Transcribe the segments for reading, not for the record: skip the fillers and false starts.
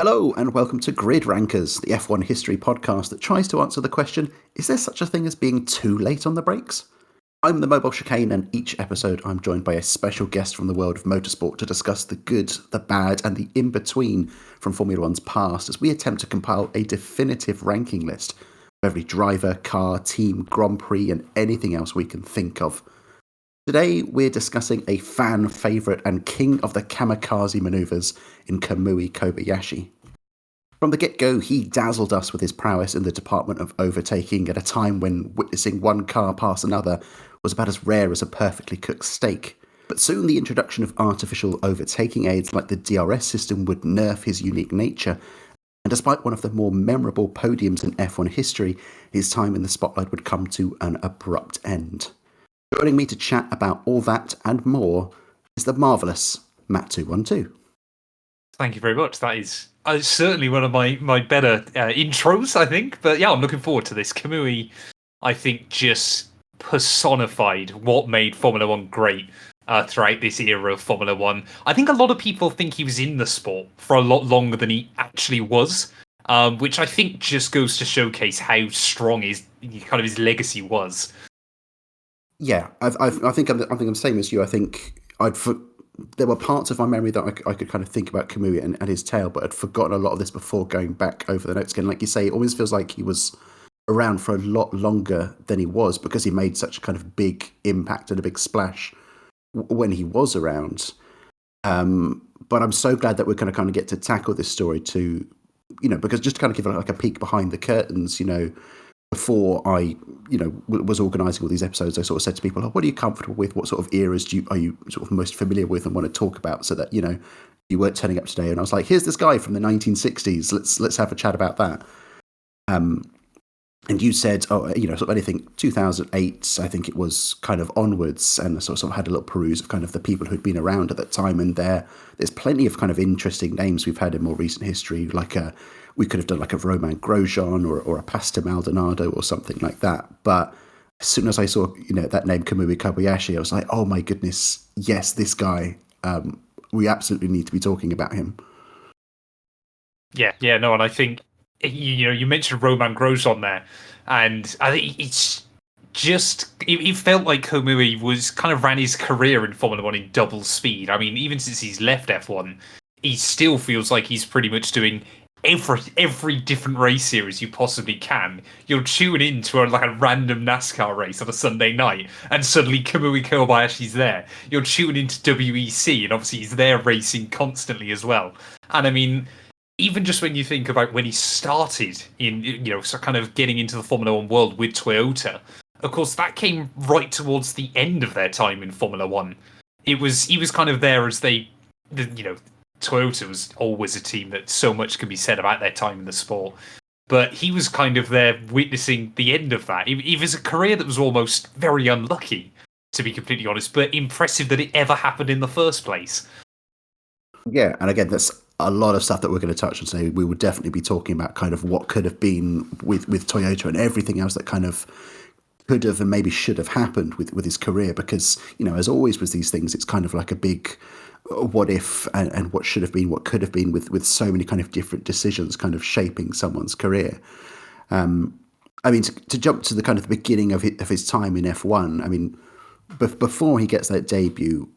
Hello and welcome to Grid Rankers, the F1 history podcast that tries to answer the question, is there such a thing as being too late on the brakes? I'm the Mobile Chicane, and each episode I'm joined by a special guest from the world of motorsport to discuss the good, the bad and the in-between from Formula One's past as we attempt to compile a definitive ranking list of every driver, car, team, Grand Prix and anything else we can think of. Today, we're discussing a fan favourite and king of the kamikaze manoeuvres in Kamui Kobayashi. From the get-go, he dazzled us with his prowess in the department of overtaking at a time when witnessing one car pass another was about as rare as a perfectly cooked steak. But soon the introduction of artificial overtaking aids like the DRS system would nerf his unique nature, and despite one of the more memorable podiums in F1 history, his time in the spotlight would come to an abrupt end. Joining me to chat about all that and more is the marvellous Matt212. Thank you very much. That is certainly one of my better intros, I think. But yeah, I'm looking forward to this. Kamui, I think, just personified what made Formula One great throughout this era of Formula One. I think a lot of people think he was in the sport for a lot longer than he actually was, which I think just goes to showcase how strong his legacy was. Yeah, I think I'm the same as you. I think there were parts of my memory that I could kind of think about Kamui and his tale, but I'd forgotten a lot of this before going back over the notes again. Like you say, it always feels like he was around for a lot longer than he was because he made such a kind of big impact and a big splash when he was around. But I'm so glad that we're going to kind of get to tackle this story too, because just to kind of give like a peek behind the curtains, before I, was organising all these episodes, I sort of said to people, what are you comfortable with? What sort of eras are you sort of most familiar with and want to talk about? So that, you weren't turning up today. And I was like, here's this guy from the 1960s. Let's have a chat about that. And you said, sort of anything 2008, I think it was kind of onwards. And I sort of had a little peruse of kind of the people who'd been around at that time. And there's plenty of kind of interesting names we've had in more recent history, like we could have done like a Romain Grosjean or a Pastor Maldonado or something like that. But as soon as I saw, that name Kamui Kobayashi, I was like, oh my goodness, yes, this guy, we absolutely need to be talking about him. Yeah, no, and I think, you mentioned Romain Grosjean there, and I think it's just, it felt like Kamui was kind of ran his career in Formula One in double speed. I mean, even since he's left F1, he still feels like he's pretty much doing every different race series you possibly can. You'll tune into a random NASCAR race on a Sunday night, and suddenly Kamui Kobayashi's there. You'll tune into WEC, and obviously he's there racing constantly as well. And I mean, even just when you think about when he started in, so kind of getting into the Formula One world with Toyota, of course that came right towards the end of their time in Formula One. He was kind of there as Toyota was always a team that so much can be said about their time in the sport. But he was kind of there witnessing the end of that. It was a career that was almost very unlucky, to be completely honest, but impressive that it ever happened in the first place. Yeah, and again, that's a lot of stuff that we're going to touch on today. We will definitely be talking about kind of what could have been with Toyota and everything else that kind of could have and maybe should have happened with his career, because, as always with these things, it's kind of like a big what if and what should have been, what could have been with so many kind of different decisions kind of shaping someone's career. I mean, to jump to the kind of the beginning of his time in F1, I mean, before he gets that debut,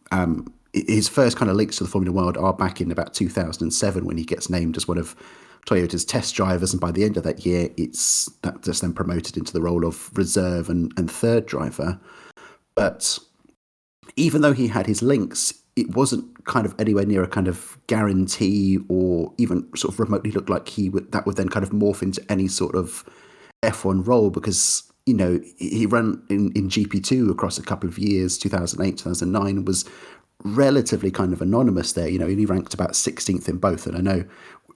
his first kind of links to the Formula World are back in about 2007 when he gets named as one of Toyota's test drivers, and by the end of that year, that's then promoted into the role of reserve and third driver. But even though he had his links, it wasn't kind of anywhere near a kind of guarantee or even sort of remotely look like that would then kind of morph into any sort of F1 role, because, he ran in GP2 across a couple of years, 2008, 2009, was relatively kind of anonymous there. He ranked about 16th in both. And I know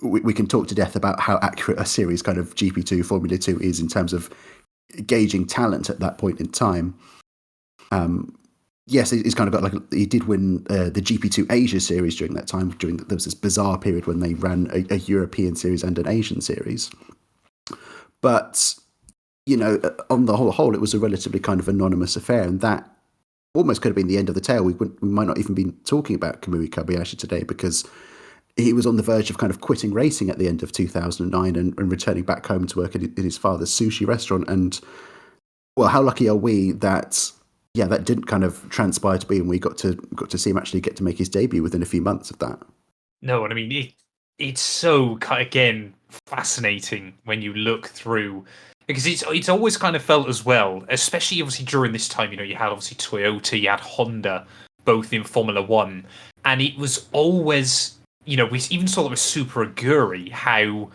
we can talk to death about how accurate a series kind of GP2 Formula 2 is in terms of gauging talent at that point in time. Yes, he's kind of got he did win the GP2 Asia series during that time. There was this bizarre period when they ran a European series and an Asian series. But, on the whole, it was a relatively kind of anonymous affair, and that almost could have been the end of the tale. We might not even be talking about Kamui Kobayashi today, because he was on the verge of kind of quitting racing at the end of 2009 and returning back home to work at his father's sushi restaurant. And well, how lucky are we that that didn't kind of transpire to be, and we got to see him actually get to make his debut within a few months of that. No, and I mean it's so again fascinating when you look through, because it's always kind of felt as well, especially obviously during this time. You had obviously Toyota, you had Honda, both in Formula One, and it was always, we even saw that with Super Aguri, how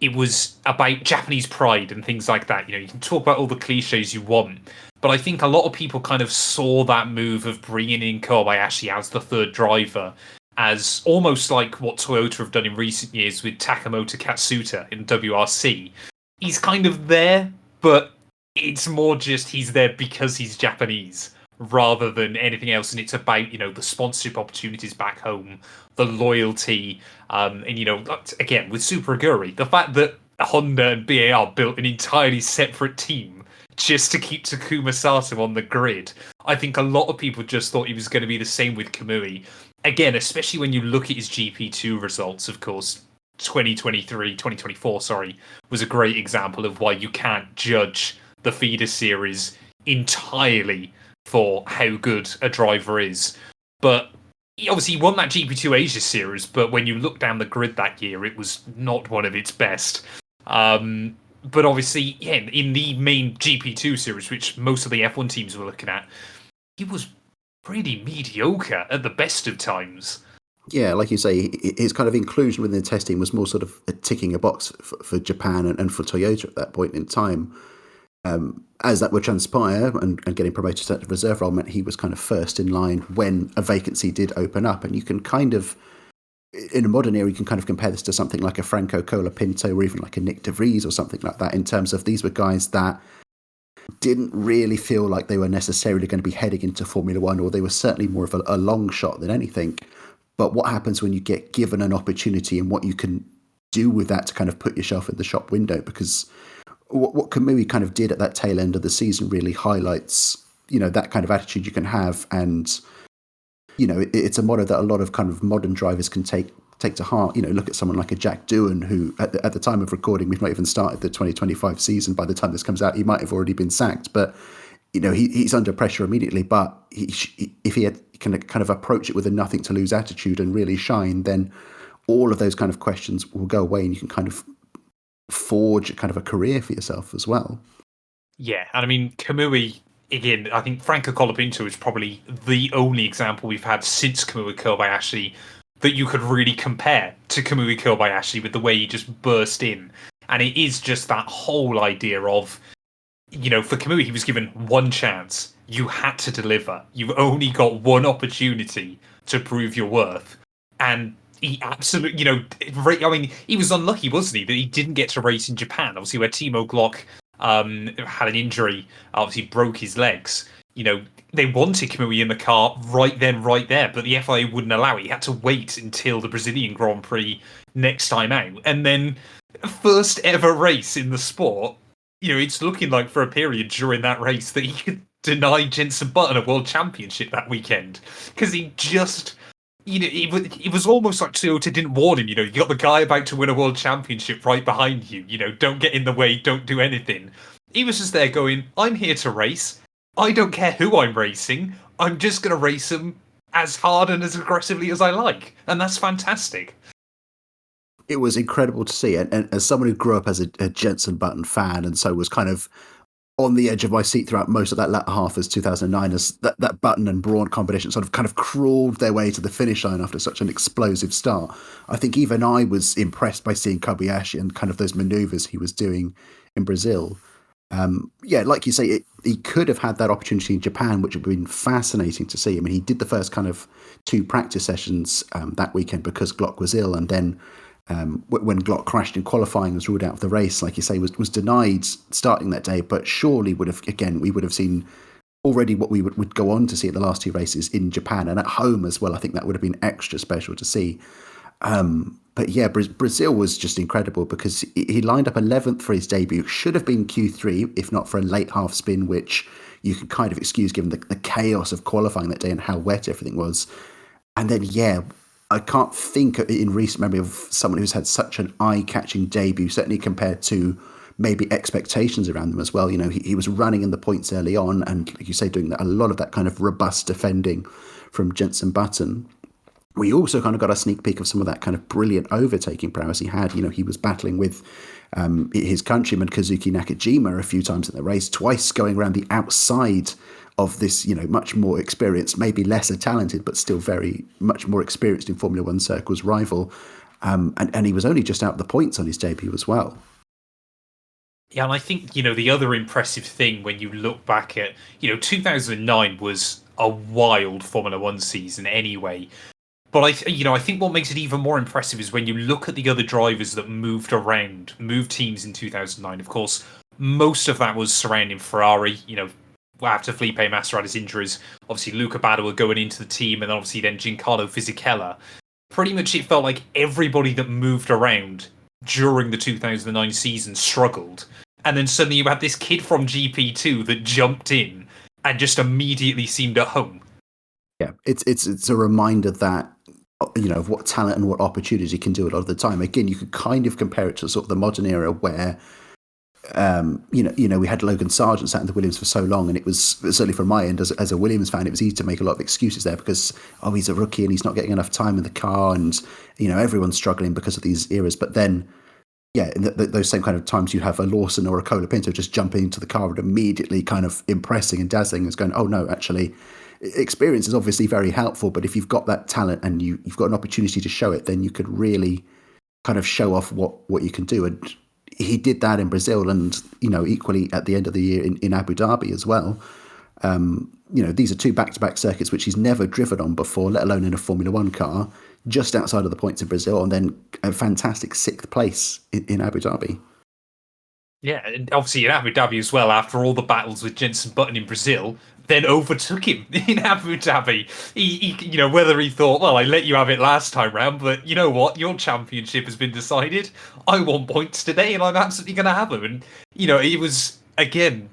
it was about Japanese pride and things like that. You can talk about all the cliches you want, but I think a lot of people kind of saw that move of bringing in Kobayashi as the third driver as almost like what Toyota have done in recent years with Takamoto Katsuta in WRC. He's kind of there, but it's more just he's there because he's Japanese rather than anything else. And it's about, the sponsorship opportunities back home, the loyalty, and, again, with Super Aguri, the fact that Honda and BAR built an entirely separate team just to keep Takuma Sato on the grid. I think a lot of people just thought he was going to be the same with Kamui. Again, especially when you look at his GP2 results, of course, 2024, was a great example of why you can't judge the feeder series entirely for how good a driver is. But he obviously won that GP2 Asia series, but when you look down the grid that year, it was not one of its best. But obviously, in the main GP2 series, which most of the F1 teams were looking at, he was pretty mediocre at the best of times. Yeah, like you say, his kind of inclusion within the testing was more sort of ticking a box for Japan and for Toyota at that point in time. As that would transpire and getting promoted to the reserve role meant he was kind of first in line when a vacancy did open up. And you can kind of, in a modern era, you can kind of compare this to something like a Franco Colapinto or even like a Nick de Vries or something like that, in terms of these were guys that didn't really feel like they were necessarily going to be heading into Formula One, or they were certainly more of a long shot than anything. But what happens when you get given an opportunity and what you can do with that to kind of put yourself in the shop window? Because what Kamui kind of did at that tail end of the season really highlights, that kind of attitude you can have. And, it's a motto that a lot of kind of modern drivers can take to heart. Look at someone like a Jack Doohan, who at the time of recording, we've not even started the 2025 season. By the time this comes out, he might have already been sacked. But, he's under pressure immediately. But if he can kind of approach it with a nothing to lose attitude and really shine, then all of those kind of questions will go away and you can kind of forge kind of a career for yourself as well. Yeah, and I mean, Kamui, again, I think Franco Colapinto is probably the only example we've had since Kamui Kobayashi that you could really compare to Kamui Kobayashi with the way he just burst in. And it is just that whole idea of, for Kamui, he was given one chance. You had to deliver. You've only got one opportunity to prove your worth. And he absolutely, I mean, he was unlucky, wasn't he, that he didn't get to race in Japan, obviously, where Timo Glock had an injury, obviously broke his legs. They wanted Kamui in the car right then, right there, but the FIA wouldn't allow it. He had to wait until the Brazilian Grand Prix next time out. And then, first ever race in the sport, it's looking like for a period during that race that he could deny Jenson Button a world championship that weekend. Because he just, it was almost like Toyota didn't warn him. You got the guy about to win a world championship right behind you. Don't get in the way, don't do anything. He was just there going, I'm here to race. I don't care who I'm racing. I'm just going to race them as hard and as aggressively as I like. And that's fantastic. It was incredible to see. And as someone who grew up as a Jenson Button fan, and so was kind of on the edge of my seat throughout most of that latter half as 2009, as that Button and Brawn combination sort of kind of crawled their way to the finish line after such an explosive start. I think even I was impressed by seeing Kobayashi and kind of those maneuvers he was doing in Brazil. Like you say, he could have had that opportunity in Japan, which would have been fascinating to see. I mean, he did the first kind of 2 practice sessions that weekend because Glock was ill, and then when Glock crashed in qualifying, was ruled out of the race, like you say, was denied starting that day. But surely we would have seen already what we would go on to see at the last 2 races in Japan and at home as well. I think that would have been extra special to see. But yeah, Brazil was just incredible because he lined up 11th for his debut. Should have been Q3, if not for a late half spin, which you could kind of excuse given the chaos of qualifying that day and how wet everything was. And then, I can't think in recent memory of someone who's had such an eye-catching debut, certainly compared to maybe expectations around them as well. You know, he was running in the points early on, and like you say, doing a lot of that kind of robust defending from Jenson Button. We also kind of got a sneak peek of some of that kind of brilliant overtaking prowess he had. You know, he was battling with his countryman Kazuki Nakajima a few times in the race, twice going around the outside of this, you know, much more experienced, maybe lesser talented, but still very much more experienced in Formula One circles rival. And he was only just out of the points on his debut as well. Yeah, and I think, you know, the other impressive thing when you look back at, you know, 2009 was a wild Formula One season anyway. But I think what makes it even more impressive is when you look at the other drivers that moved around, moved teams in 2009. Of course, most of that was surrounding Ferrari. You know, after Felipe Massa had his injuries, obviously Luca Badoer going into the team, and obviously then Giancarlo Fisichella. Pretty much, it felt like everybody that moved around during the 2009 season struggled, and then suddenly you had this kid from GP2 that jumped in and just immediately seemed at home. Yeah, it's a reminder that, you know, of what talent and what opportunities you can do a lot of the time. Again, you could kind of compare it to sort of the modern era where, you know, we had Logan Sargent sat in the Williams for so long, and it was certainly from my end as a Williams fan, it was easy to make a lot of excuses there because he's a rookie and he's not getting enough time in the car, and you know everyone's struggling because of these eras. But then, yeah, in those same kind of times, you'd have a Lawson or a Colapinto just jumping into the car and immediately kind of impressing and dazzling, and going, oh no, actually, experience is obviously very helpful, but if you've got that talent and you've got an opportunity to show it, then you could really kind of show off what you can do. And he did that in Brazil, and you know, equally at the end of the year in Abu Dhabi as well. You know, these are two back-to-back circuits which he's never driven on before, let alone in a Formula One car, just outside of the points in Brazil, and then a fantastic 6th place in Abu Dhabi. Yeah, and obviously in Abu Dhabi as well, after all the battles with Jenson Button in Brazil, then overtook him in Abu Dhabi. You know, whether he thought, well, I let you have it last time round, but you know what, your championship has been decided. I want points today, and I'm absolutely going to have them. And you know, it was again,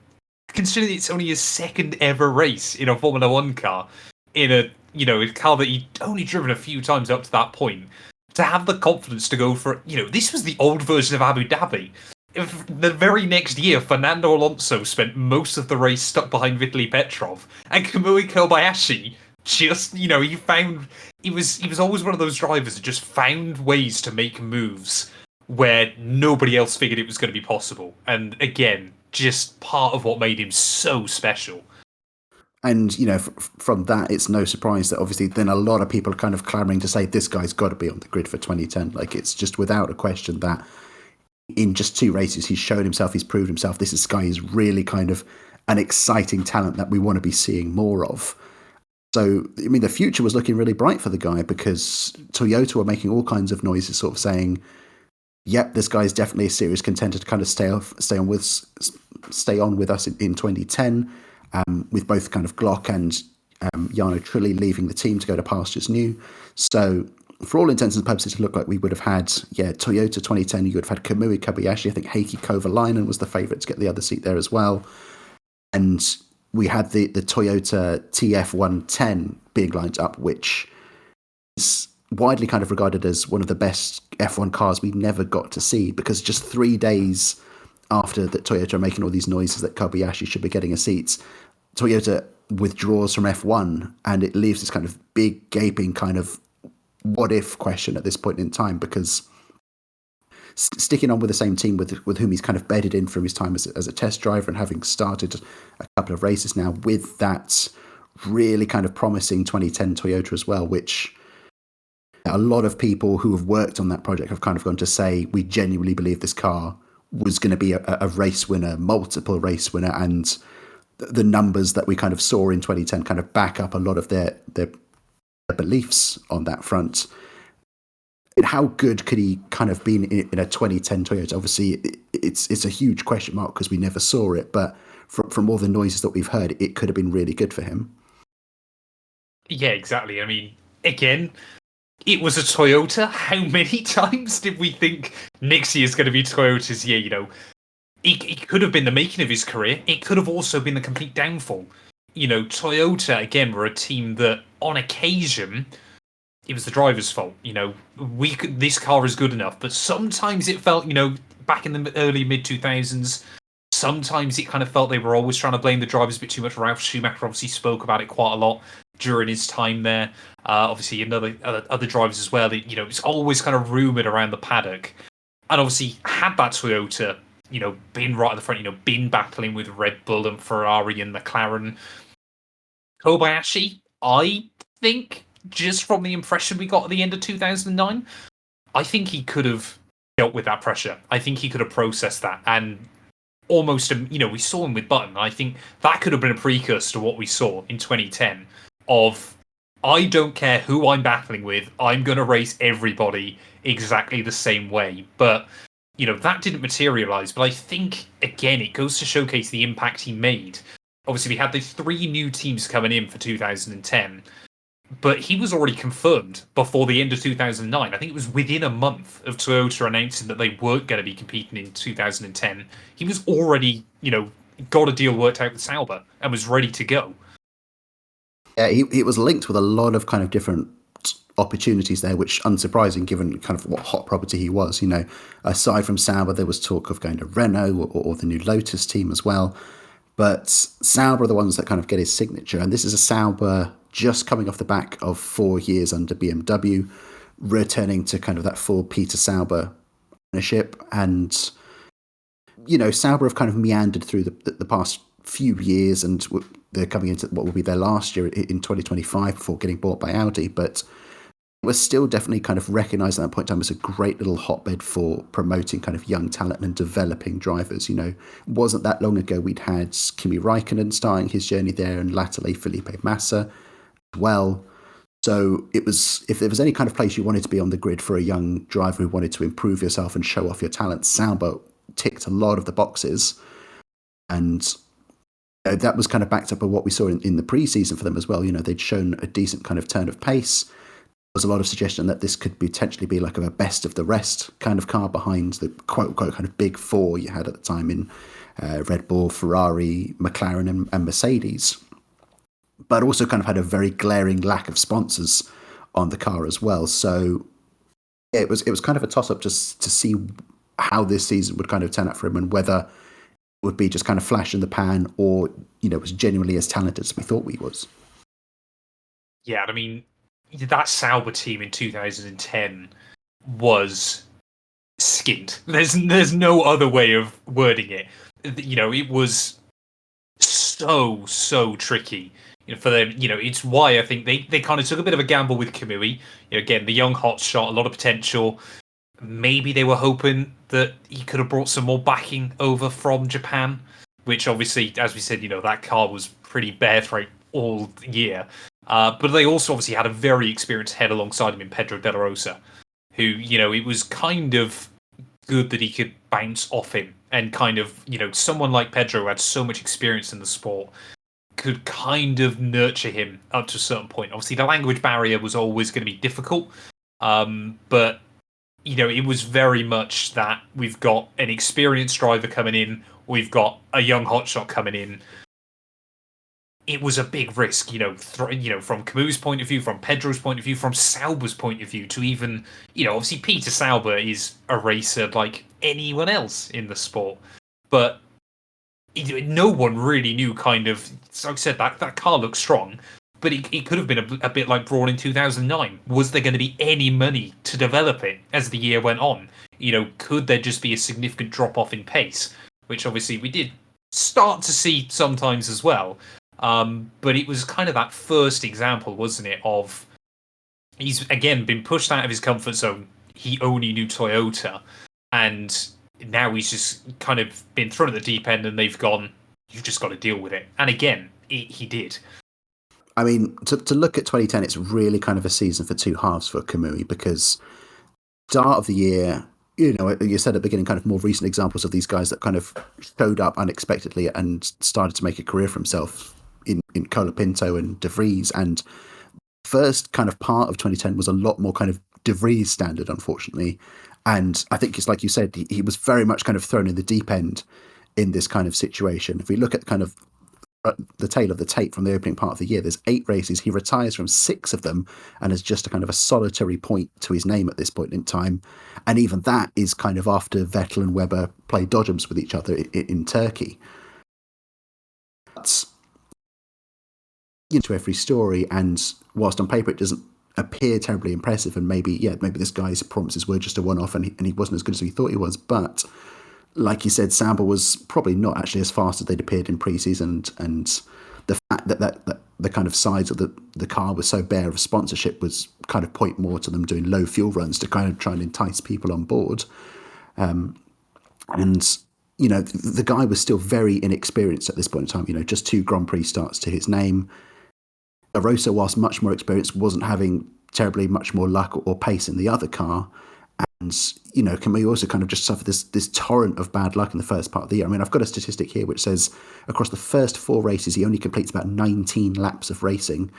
considering it's only his second ever race in a Formula One car, in a a car that he'd only driven a few times up to that point, to have the confidence to go for, you know, this was the old version of Abu Dhabi. The very next year, Fernando Alonso spent most of the race stuck behind Vitaly Petrov, and Kamui Kobayashi just, you know, he was always one of those drivers that just found ways to make moves where nobody else figured it was going to be possible. And again, just part of what made him so special. And, you know, from that, it's no surprise that obviously then a lot of people are kind of clamoring to say this guy's got to be on the grid for 2010. Like, it's just without a question that in just 2 races, he's shown himself, he's proved himself. This guy is really kind of an exciting talent that we want to be seeing more of. So, I mean, the future was looking really bright for the guy because Toyota were making all kinds of noises, sort of saying, yep, this guy is definitely a serious contender to kind of stay on with us in 2010, with both kind of Glock and Jarno Trulli leaving the team to go to pastures new. So, for all intents and purposes, it looked like we would have had, Toyota 2010, you would have had Kamui Kobayashi. I think Heikki Kovalainen was the favourite to get the other seat there as well. And we had the Toyota TF110 being lined up, which is widely kind of regarded as one of the best F1 cars we never got to see, because just 3 days after that Toyota are making all these noises that Kobayashi should be getting a seat, Toyota withdraws from F1, and it leaves this kind of big gaping kind of what if question at this point in time, because sticking on with the same team with whom he's kind of bedded in from his time as a test driver, and having started a couple of races now with that really kind of promising 2010 Toyota as well, which a lot of people who have worked on that project have kind of gone to say, we genuinely believe this car was going to be a race winner, multiple race winner, and the numbers that we kind of saw in 2010 kind of back up a lot of their beliefs on that front. And how good could he kind of been in a 2010 Toyota? Obviously, it's a huge question mark because we never saw it, but from all the noises that we've heard, it could have been really good for him. Yeah, exactly. I mean, again, it was a Toyota. How many times did we think next year's going to be Toyota's year? You know, it could have been the making of his career. It could have also been the complete downfall. You know, Toyota, again, were a team that, on occasion, it was the driver's fault. This car is good enough, but sometimes it felt, back in the early mid 2000s, sometimes it kind of felt they were always trying to blame the drivers a bit too much. Ralph Schumacher obviously spoke about it quite a lot during his time there. Obviously, other drivers as well. It's always kind of rumored around the paddock, and obviously had that Toyota, been right at the front, been battling with Red Bull and Ferrari and McLaren. Kobayashi, I think, just from the impression we got at the end of 2009, I think he could have dealt with that pressure. I think he could have processed that, and almost, we saw him with Button. I think that could have been a precursor to what we saw in 2010 of, I don't care who I'm battling with, I'm going to race everybody exactly the same way. But, that didn't materialize. But I think, again, it goes to showcase the impact he made. Obviously, we had the 3 new teams coming in for 2010, but he was already confirmed before the end of 2009. I think it was within a month of Toyota announcing that they weren't going to be competing in 2010. He was already, got a deal worked out with Sauber and was ready to go. Yeah, he was linked with a lot of kind of different opportunities there, which unsurprising given kind of what hot property he was. Aside from Sauber, there was talk of going to Renault or the new Lotus team as well. But Sauber are the ones that kind of get his signature. And this is a Sauber just coming off the back of 4 years under BMW, returning to kind of that full Peter Sauber ownership. And, Sauber have kind of meandered through the past few years, and they're coming into what will be their last year in 2025 before getting bought by Audi. But we're still definitely kind of recognised at that point in time as a great little hotbed for promoting kind of young talent and developing drivers. It wasn't that long ago we'd had Kimi Räikkönen starting his journey there, and latterly Felipe Massa as well. So it was, if there was any kind of place you wanted to be on the grid for a young driver who wanted to improve yourself and show off your talent, Sauber ticked a lot of the boxes. And that was kind of backed up by what we saw in the pre-season for them as well. They'd shown a decent kind of turn of pace. There's a lot of suggestion that this could potentially be like a best of the rest kind of car behind the quote-unquote kind of big 4 you had at the time in Red Bull, Ferrari, McLaren and Mercedes. But also kind of had a very glaring lack of sponsors on the car as well. So yeah, it was kind of a toss-up just to see how this season would kind of turn out for him, and whether it would be just kind of flash in the pan or, was genuinely as talented as we thought he was. Yeah, I mean, that Sauber team in 2010 was skint. There's no other way of wording it. It was so tricky for them. It's why I think they kind of took a bit of a gamble with Kamui. Again, the young hotshot, a lot of potential. Maybe they were hoping that he could have brought some more backing over from Japan, which obviously, as we said, that car was pretty bare throughout all year. But they also obviously had a very experienced head alongside him in Pedro De La Rosa, who, it was kind of good that he could bounce off him, and kind of, someone like Pedro who had so much experience in the sport could kind of nurture him up to a certain point. Obviously, the language barrier was always going to be difficult, but it was very much that we've got an experienced driver coming in, we've got a young hotshot coming in. It was a big risk, from Kamui's point of view, from Pedro's point of view, from Sauber's point of view, to even, obviously Peter Sauber is a racer like anyone else in the sport, but no one really knew kind of, like I said, that car looked strong, but it could have been a bit like Brawn in 2009. Was there going to be any money to develop it as the year went on? Could there just be a significant drop-off in pace? Which obviously we did start to see sometimes as well. But it was kind of that first example, wasn't it, of he's, again, been pushed out of his comfort zone. He only knew Toyota. And now he's just kind of been thrown at the deep end, and they've gone, you've just got to deal with it. And again, he did. I mean, to look at 2010, it's really kind of a season for two halves for Kamui, because start of the year, you said at the beginning, kind of more recent examples of these guys that kind of showed up unexpectedly and started to make a career for himself in Colapinto and De Vries. And first kind of part of 2010 was a lot more kind of De Vries standard, unfortunately. And I think it's like you said, he was very much kind of thrown in the deep end in this kind of situation. If we look at kind of the tale of the tape from the opening part of the year. There's 8 races. He retires from 6 of them and has just a kind of a solitary point to his name at this point in time. And even that is kind of after Vettel and Webber play dodgems with each other in Turkey. But to every story, and whilst on paper it doesn't appear terribly impressive, and maybe this guy's performances were just a one-off and he wasn't as good as we thought he was, but like you said, Sauber was probably not actually as fast as they'd appeared in pre-season, and the fact that the kind of sides of the car was so bare of sponsorship was kind of point more to them doing low fuel runs to kind of try and entice people on board. And the guy was still very inexperienced at this point in time, just 2 Grand Prix starts to his name. Rosa, whilst much more experienced, wasn't having terribly much more luck or pace in the other car. And, Kamui also kind of just suffered this torrent of bad luck in the first part of the year. I mean, I've got a statistic here which says across the first 4 races, he only completes about 19 laps of racing.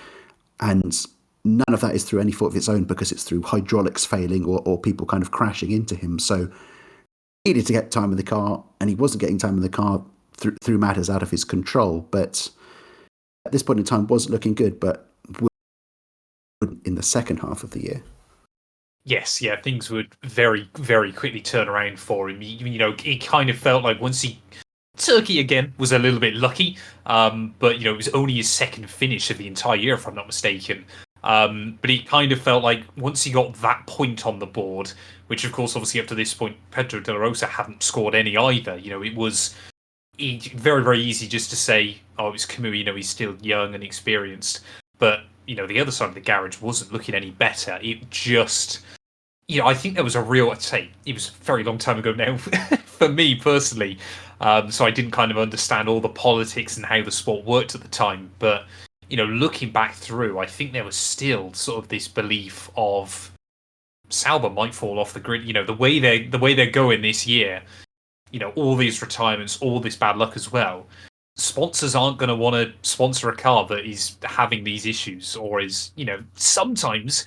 And none of that is through any fault of its own, because it's through hydraulics failing or people kind of crashing into him. So he needed to get time in the car, and he wasn't getting time in the car through matters out of his control. But at this point in time, wasn't looking good, but in the second half of the year. Yes, yeah, things would very, very quickly turn around for him. It kind of felt like Turkey again was a little bit lucky, but it was only his second finish of the entire year, if I'm not mistaken. But it kind of felt like once he got that point on the board, which of course, obviously up to this point, Pedro de la Rosa hadn't scored any either. It was very, very easy just to say, oh, it's Kamui, he's still young and experienced. But, the other side of the garage wasn't looking any better. It just, I think there was a real, I'd say, it was a very long time ago now for me personally. So I didn't kind of understand all the politics and how the sport worked at the time. But, looking back through, I think there was still sort of this belief of Sauber might fall off the grid. The way they're going this year, all these retirements, all this bad luck as well. Sponsors aren't going to want to sponsor a car that is having these issues, or is, sometimes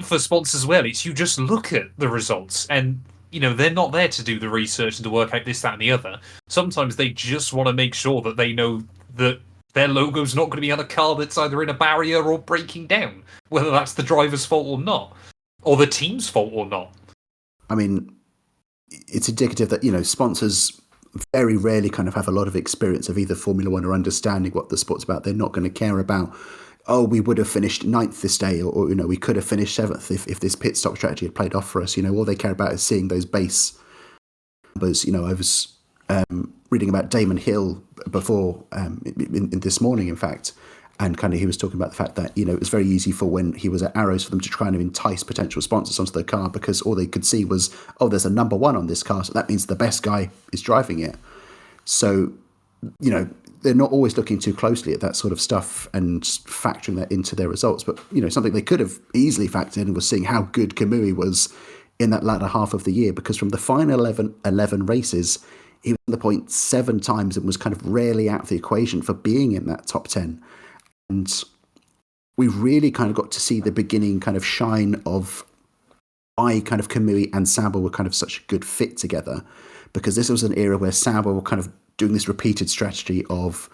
for sponsors as well, it's you just look at the results and, they're not there to do the research and to work out this, that, and the other. Sometimes they just want to make sure that they know that their logo's not going to be on a car that's either in a barrier or breaking down, whether that's the driver's fault or not, or the team's fault or not. I mean, it's indicative that, sponsors very rarely kind of have a lot of experience of either Formula One or understanding what the sport's about. They're not going to care about, oh, we would have finished 9th this day, or we could have finished 7th if this pit stop strategy had played off for us. All they care about is seeing those base numbers. I was reading about Damon Hill before in this morning, in fact, and kind of he was talking about the fact that, it was very easy for when he was at Arrows for them to try and entice potential sponsors onto their car, because all they could see was, oh, there's a number 1 on this car, so that means the best guy is driving it. So, they're not always looking too closely at that sort of stuff and factoring that into their results. But, something they could have easily factored in was seeing how good Kamui was in that latter half of the year, because from the final 11 races, he was on the point 7 times and was kind of rarely out of the equation for being in that top 10. And we really kind of got to see the beginning kind of shine of why kind of Kamui and Sauber were kind of such a good fit together, because this was an era where Sauber were kind of doing this repeated strategy of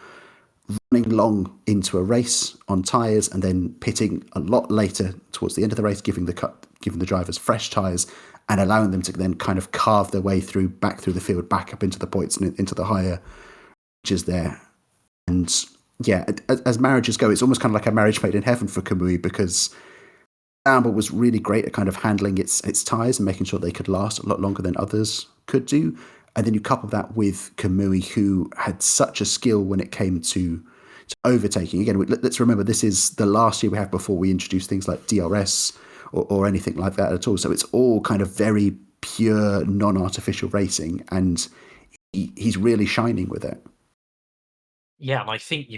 running long into a race on tyres and then pitting a lot later towards the end of the race, giving the drivers fresh tyres and allowing them to then kind of carve their way back through the field, back up into the points and into the higher reaches there. And yeah, as marriages go, it's almost kind of like a marriage made in heaven for Kamui, because Sauber was really great at kind of handling its tyres and making sure they could last a lot longer than others could do. And then you couple that with Kamui, who had such a skill when it came to overtaking. Again, let's remember, this is the last year we have before we introduce things like DRS or anything like that at all. So it's all kind of very pure, non-artificial racing, and he's really shining with it. Yeah, and I think,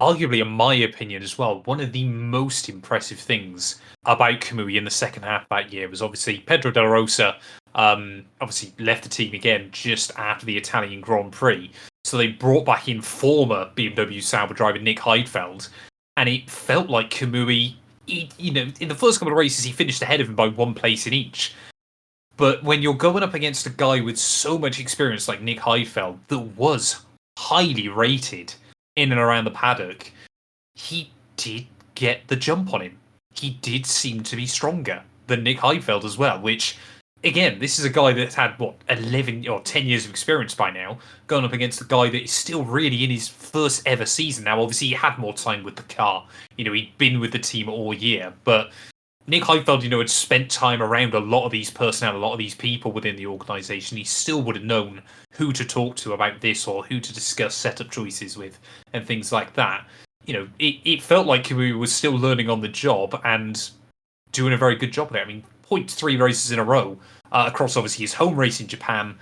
arguably, in my opinion as well, one of the most impressive things about Kamui in the second half of that year was obviously Pedro de la Rosa obviously left the team again just after the Italian Grand Prix. So they brought back in former BMW Sauber driver Nick Heidfeld, and it felt like Kamui, in the first couple of races, he finished ahead of him by 1 place in each. But when you're going up against a guy with so much experience like Nick Heidfeld, that was highly rated in and around the paddock, he did get the jump on him. He did seem to be stronger than Nick Heidfeld as well, which, again, this is a guy that's had, 11 or 10 years of experience by now, going up against a guy that is still really in his first ever season. Now, obviously, he had more time with the car. He'd been with the team all year, but Nick Heidfeld, had spent time around a lot of these personnel, a lot of these people within the organisation. He still would have known who to talk to about this or who to discuss setup choices with and things like that. It felt like Kamui was still learning on the job and doing a very good job of it. I mean, 0.3 races in a row across obviously his home race in Japan,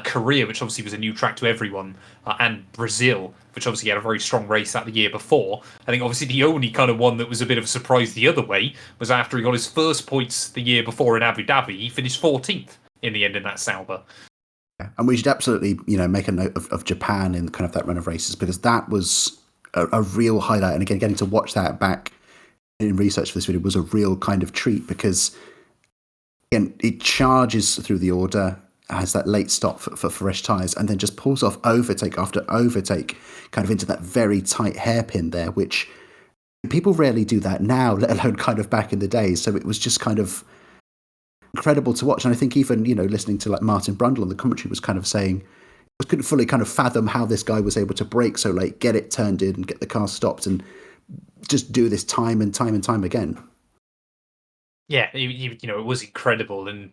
Korea, which obviously was a new track to everyone, and Brazil, which obviously had a very strong race that the year before. I think obviously the only kind of one that was a bit of a surprise the other way was after he got his first points the year before in Abu Dhabi, he finished 14th in the end in that Sauber. And we should absolutely, make a note of Japan in kind of that run of races, because that was a real highlight. And again, getting to watch that back in research for this video was a real kind of treat, because again, it charges through the order, has that late stop for fresh tyres, and then just pulls off overtake after overtake, kind of into that very tight hairpin there, which people rarely do that now, let alone kind of back in the day. So it was just kind of incredible to watch. And I think even, listening to like Martin Brundle on the commentary was kind of saying, couldn't fully kind of fathom how this guy was able to brake so late, get it turned in and get the car stopped and just do this time and time and time again. Yeah, it was incredible. And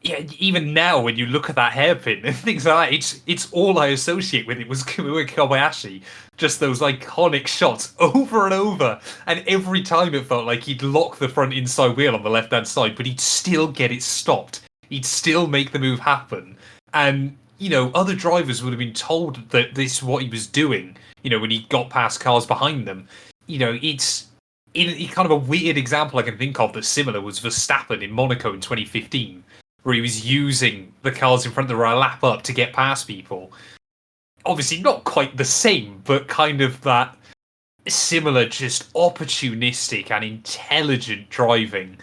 even now when you look at that hairpin and things like that, it's all I associate with it was Kamui Kobayashi. Just those iconic shots over and over. And every time it felt like he'd lock the front inside wheel on the left-hand side, but he'd still get it stopped. He'd still make the move happen. And, other drivers would have been told that this is what he was doing, when he got past cars behind them. It's kind of a weird example I can think of that's similar was Verstappen in Monaco in 2015, where he was using the cars in front of the lap up to get past people. Obviously not quite the same, but kind of that similar, just opportunistic and intelligent driving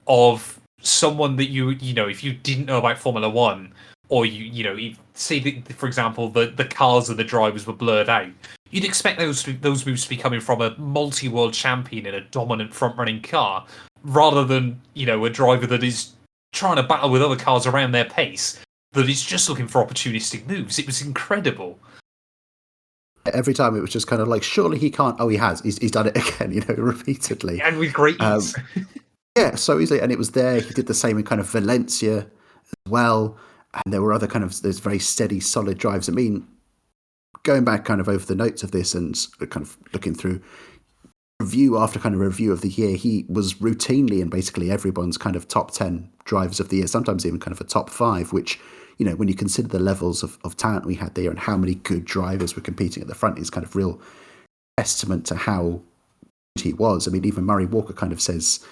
of someone that if you didn't know about Formula One, or you say that, for example, the cars of the drivers were blurred out, you'd expect those moves to be coming from a multi-world champion in a dominant front-running car, rather than a driver that is trying to battle with other cars around their pace, that is just looking for opportunistic moves. It was incredible. Every time it was just kind of like, surely he can't. Oh, he has. He's done it again, repeatedly. And with great ease. Yeah, so easily. And it was there. He did the same in kind of Valencia as well. And there were other kind of those very steady, solid drives. I mean, going back kind of over the notes of this and kind of looking through review after kind of review of the year, he was routinely in basically everyone's kind of top 10 drivers of the year, sometimes even kind of a top 5, which, when you consider the levels of talent we had there and how many good drivers were competing at the front, is kind of real testament to how good he was. I mean, even Murray Walker kind of says,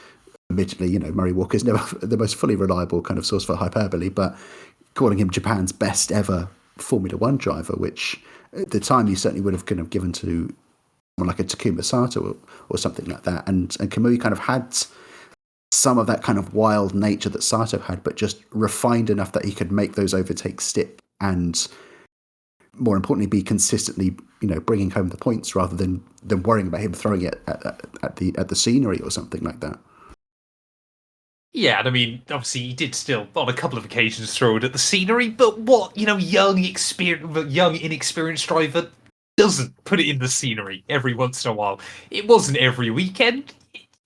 admittedly, Murray Walker is never the most fully reliable kind of source for hyperbole, but calling him Japan's best ever Formula One driver, which at the time you certainly would have kind of given to someone like a Takuma Sato or something like that. And Kamui kind of had some of that kind of wild nature that Sato had, but just refined enough that he could make those overtakes stick and, more importantly, be consistently, bringing home the points rather than worrying about him throwing it at the scenery or something like that. Yeah, and I mean, obviously he did still, on a couple of occasions, throw it at the scenery, but what, young, inexperienced driver doesn't put it in the scenery every once in a while? It wasn't every weekend.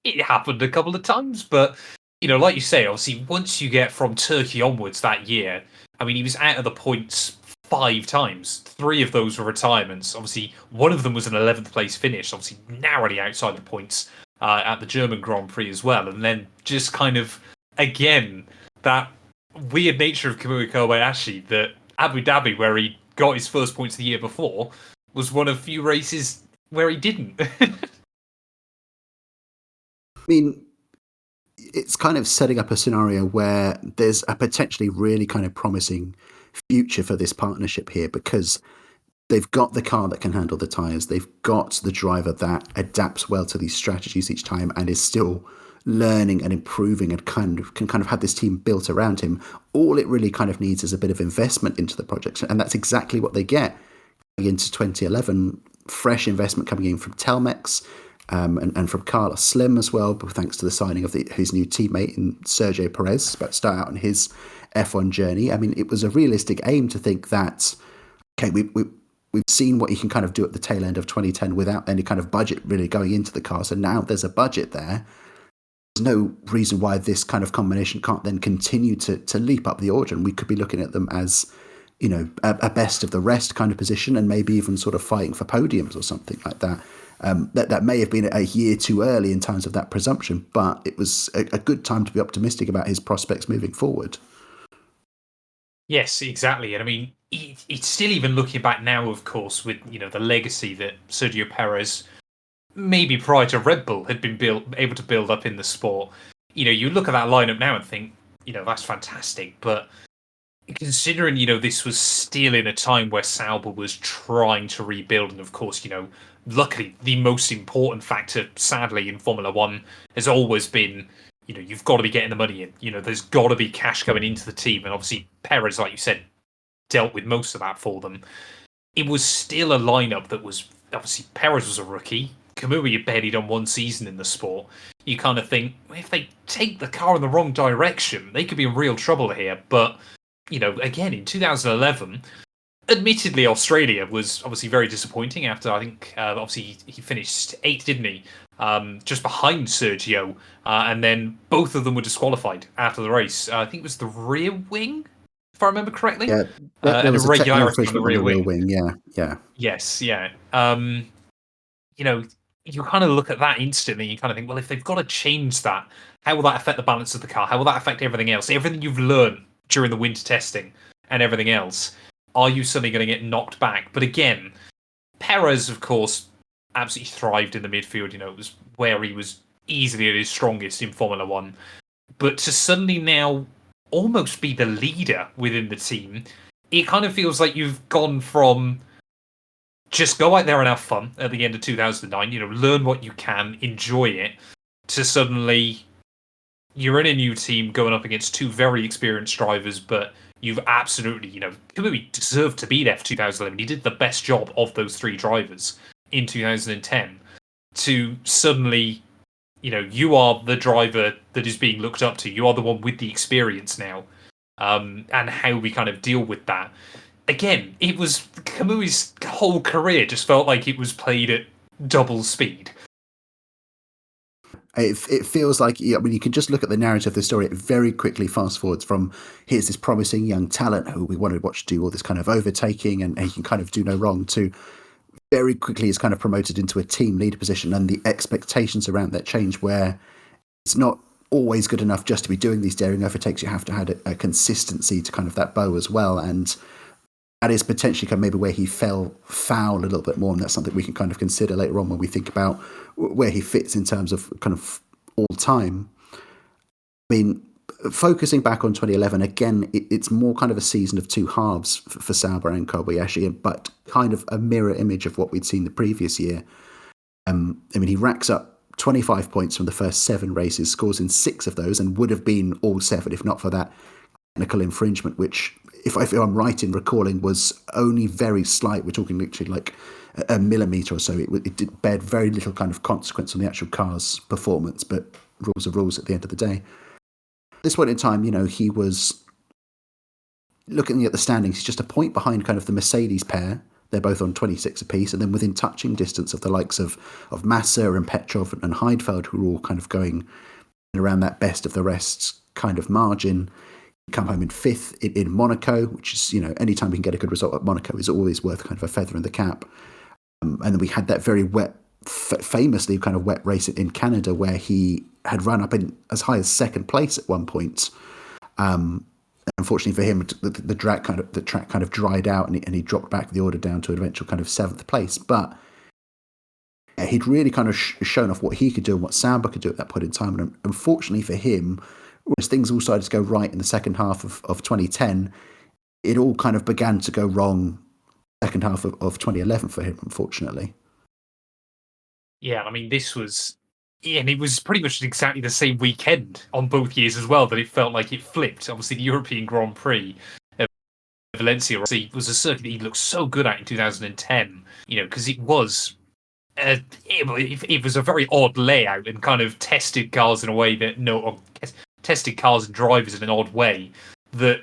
It happened a couple of times, but, like you say, obviously, once you get from Turkey onwards that year, I mean, he was out of the points 5 times. 3 of those were retirements. Obviously, one of them was an 11th place finish, obviously narrowly outside the points at the German Grand Prix as well. And then just kind of, again, that weird nature of Kamui Kobayashi, that Abu Dhabi, where he got his first points the year before, was one of few races where he didn't. I mean, it's kind of setting up a scenario where there's a potentially really kind of promising future for this partnership here, because they've got the car that can handle the tyres. They've got the driver that adapts well to these strategies each time and is still learning and improving and can kind of have this team built around him. All it really kind of needs is a bit of investment into the project, and that's exactly what they get. into 2011, fresh investment coming in from Telmex and from Carlos Slim as well, thanks to the signing of his new teammate in Sergio Perez, about to start out on his F1 journey. I mean, it was a realistic aim to think that, okay, we've seen what he can kind of do at the tail end of 2010 without any kind of budget really going into the car. So now there's a budget there. There's no reason why this kind of combination can't then continue to leap up the order. And we could be looking at them as, you know, a best of the rest kind of position, and maybe even sort of fighting for podiums or something like that. That may have been a year too early in terms of that presumption, but it was a good time to be optimistic about his prospects moving forward. Yes, exactly. And I mean, it's still, even looking back now, of course, with, you know, the legacy that Sergio Perez, maybe prior to Red Bull, had been able to build up in the sport. You know, you look at that lineup now and think, you know, that's fantastic. But considering, you know, this was still in a time where Sauber was trying to rebuild, and of course, you know, luckily the most important factor, sadly, in Formula One has always been, you know, you've got to be getting the money in. You know, there's got to be cash going into the team, and obviously Perez, like you said, dealt with most of that for them. It was still a lineup that was, obviously, Perez was a rookie. Kamui had barely done one season in the sport. You kind of think, if they take the car in the wrong direction, they could be in real trouble here. But, you know, again, in 2011, admittedly, Australia was obviously very disappointing after, I think, obviously, he finished 8th, didn't he? Just behind Sergio. And then both of them were disqualified after the race. I think it was the rear wing, if I remember correctly. Yeah, there An was a technical irregularity on the infringement on rear the rear wing. wing. Yeah. Yes, yeah. You know, you kind of look at that instantly, you kind of think, well, if they've got to change that, how will that affect the balance of the car? How will that affect everything else? Everything you've learned during the winter testing and everything else, are you suddenly going to get knocked back? But again, Perez, of course, absolutely thrived in the midfield. You know, it was where he was easily at his strongest in Formula One. But to suddenly now almost be the leader within the team, it kind of feels like you've gone from just go out there and have fun at the end of 2009, you know, learn what you can, enjoy it, to suddenly you're in a new team going up against two very experienced drivers, but you've absolutely, you know, Kamui deserved to be there for 2011. He did the best job of those three drivers in 2010. To suddenly, you know, you are the driver that is being looked up to. You are the one with the experience now, and how we kind of deal with that. Again, it was Kamui's whole career just felt like it was played at double speed. It feels like, I mean, you can just look at the narrative of the story. It very quickly fast forwards from, here's this promising young talent who we wanted to watch do all this kind of overtaking and he can kind of do no wrong, to very quickly is kind of promoted into a team leader position, and the expectations around that change, where it's not always good enough just to be doing these daring overtakes. You have to add a consistency to kind of that bow as well. And that is potentially kind of maybe where he fell foul a little bit more, and that's something we can kind of consider later on when we think about where he fits in terms of kind of all time. I mean, focusing back on 2011, again, it's more kind of a season of two halves for Sauber and Kobayashi, but kind of a mirror image of what we'd seen the previous year. I mean, he racks up 25 points from the first 7 races, scores in 6 of those, and would have been all 7 if not for that technical infringement, which, if I'm right in recalling, was only very slight. We're talking literally like a millimetre or so. It did bear very little kind of consequence on the actual car's performance, but rules are rules at the end of the day. At this point in time, you know, he was looking at the standings. He's just a point behind kind of the Mercedes pair. They're both on 26 apiece, and then within touching distance of the likes of Massa and Petrov and Heidfeld, who are all kind of going around that best of the rest kind of margin. Come home in 5th in Monaco, which is, you know, anytime we can get a good result at Monaco is always worth kind of a feather in the cap. And then we had that very wet, famously kind of wet race in Canada, where he had run up in as high as 2nd place at one point. Unfortunately for him, the track kind of dried out, and he dropped back the order down to an eventual kind of 7th place. But he'd really kind of shown off what he could do and what Sauber could do at that point in time. And unfortunately for him, as things all started to go right in the second half of 2010, it all kind of began to go wrong second half of 2011 for him, unfortunately. Yeah, I mean, this was... Yeah, and it was pretty much exactly the same weekend on both years as well, that it felt like it flipped. Obviously, the European Grand Prix Valencia obviously was a circuit that he looked so good at in 2010, because it was it was a very odd layout and kind of tested cars in a way that tested cars and drivers in an odd way that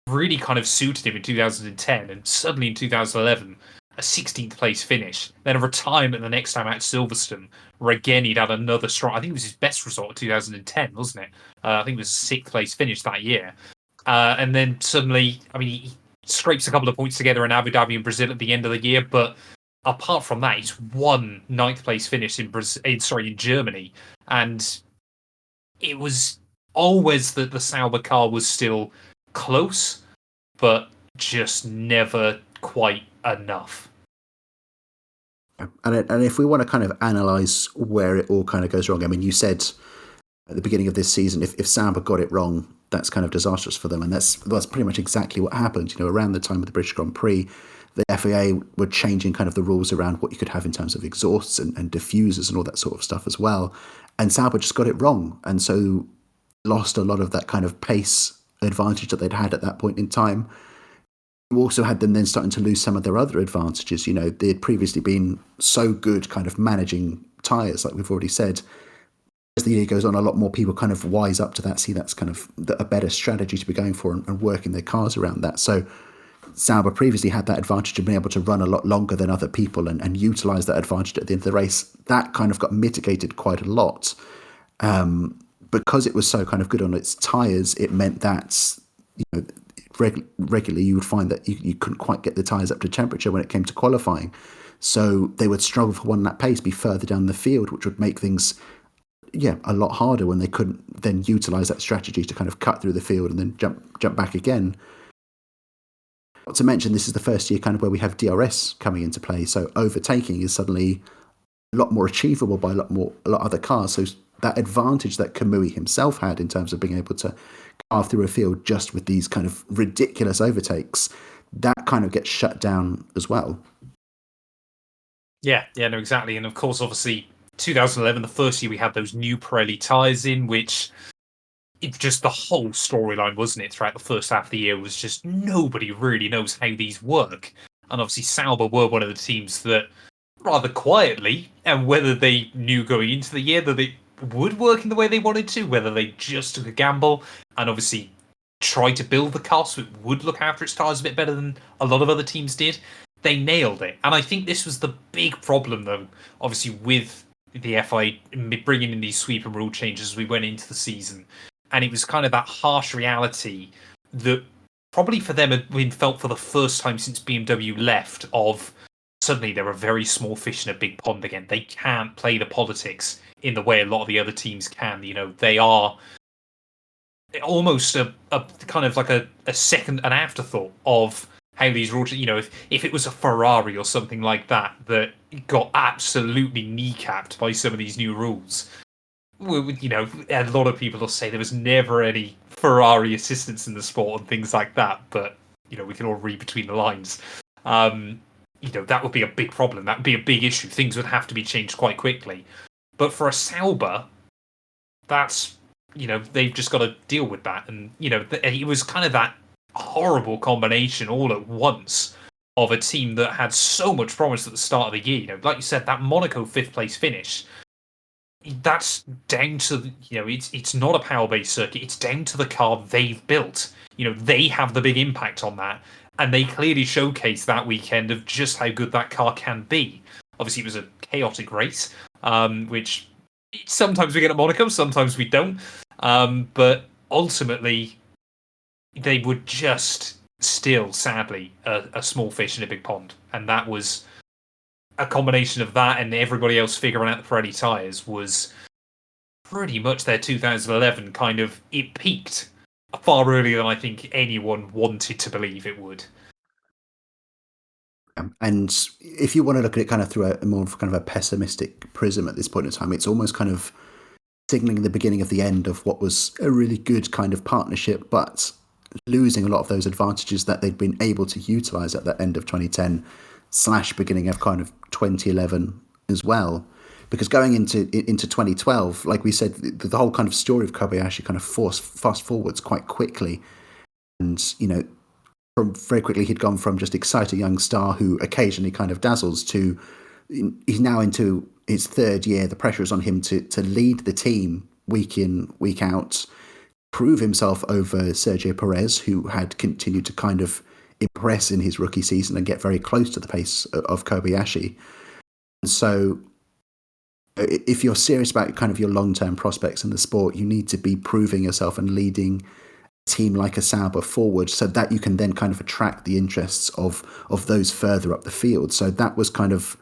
really kind of suited him in 2010, and suddenly in 2011 a 16th place finish, then a retirement the next time at Silverstone, where again he'd had another strong. I think it was his best result in 2010, wasn't it? I think it was a 6th place finish that year, and then suddenly, I mean, he scrapes a couple of points together in Abu Dhabi and Brazil at the end of the year, but apart from that, he's won 9th place finish in Germany, and it was always that the Sauber car was still close, but just never quite enough. And if we want to kind of analyse where it all kind of goes wrong, I mean, you said at the beginning of this season, if Sauber got it wrong, that's kind of disastrous for them, and that's pretty much exactly what happened. Around the time of the British Grand Prix, the FIA were changing kind of the rules around what you could have in terms of exhausts and diffusers and all that sort of stuff as well. And Sauber just got it wrong, and so lost a lot of that kind of pace advantage that they'd had at that point in time. You also had them then starting to lose some of their other advantages. They had previously been so good kind of managing tyres, like we've already said. As the year goes on, a lot more people kind of wise up to that, see that's kind of a better strategy to be going for and working their cars around that. So Sauber previously had that advantage of being able to run a lot longer than other people and utilise that advantage at the end of the race. That kind of got mitigated quite a lot. Because it was so kind of good on its tyres, it meant that regularly you would find that you couldn't quite get the tyres up to temperature when it came to qualifying. So they would struggle for one lap pace, be further down the field, which would make things a lot harder when they couldn't then utilise that strategy to kind of cut through the field and then jump back again. Not to mention, this is the first year kind of where we have DRS coming into play, so overtaking is suddenly a lot more achievable by a lot other cars. So that advantage that Kamui himself had in terms of being able to carve through a field just with these kind of ridiculous overtakes, that kind of gets shut down as well. Yeah, no, exactly. And of course, obviously, 2011, the first year we had those new Pirelli tyres in, which it just the whole storyline, wasn't it, throughout the first half of the year was just nobody really knows how these work. And obviously Sauber were one of the teams that rather quietly, and whether they knew going into the year that they would work in the way they wanted to, whether they just took a gamble and obviously tried to build the car so it would look after its tyres a bit better than a lot of other teams did, they nailed it. And I think this was the big problem, though, obviously with the FIA bringing in these sweeping rule changes as we went into the season. And it was kind of that harsh reality that probably for them had been felt for the first time since BMW left, of suddenly they're a very small fish in a big pond again. They can't play the politics in the way a lot of the other teams can. They are almost a kind of like a second, an afterthought of how these rules, if it was a Ferrari or something like that got absolutely kneecapped by some of these new rules, a lot of people will say there was never any Ferrari assistance in the sport and things like that, but we can all read between the lines. That would be a big problem. That would be a big issue. Things would have to be changed quite quickly. But for a Sauber, that's they've just got to deal with that. And it was kind of that horrible combination all at once of a team that had so much promise at the start of the year. Like you said, that Monaco 5th place finish, that's down to it's not a power-based circuit. It's down to the car they've built. They have the big impact on that, and they clearly showcased that weekend of just how good that car can be. Obviously, it was a chaotic race, which sometimes we get at Monaco, sometimes we don't. But ultimately, they were just still, sadly, a small fish in a big pond, and that was a combination of that and everybody else figuring out the Pirelli tyres was pretty much their 2011 kind of, it peaked far earlier than I think anyone wanted to believe it would. And if you want to look at it kind of through a more kind of a pessimistic prism at this point in time, it's almost kind of signaling the beginning of the end of what was a really good kind of partnership, but losing a lot of those advantages that they'd been able to utilize at the end of 2010 / beginning of kind of 2011 as well. Because going into 2012, like we said, the whole kind of story of Kobayashi kind of fast forwards quite quickly. And, from very quickly he'd gone from just exciting young star who occasionally kind of dazzles to he's now into his third year. The pressure is on him to lead the team week in, week out, prove himself over Sergio Perez, who had continued to kind of impress in his rookie season and get very close to the pace of Kobayashi. And so if you're serious about kind of your long-term prospects in the sport, you need to be proving yourself and leading a team like a Sauber forward so that you can then kind of attract the interests of those further up the field. So that was kind of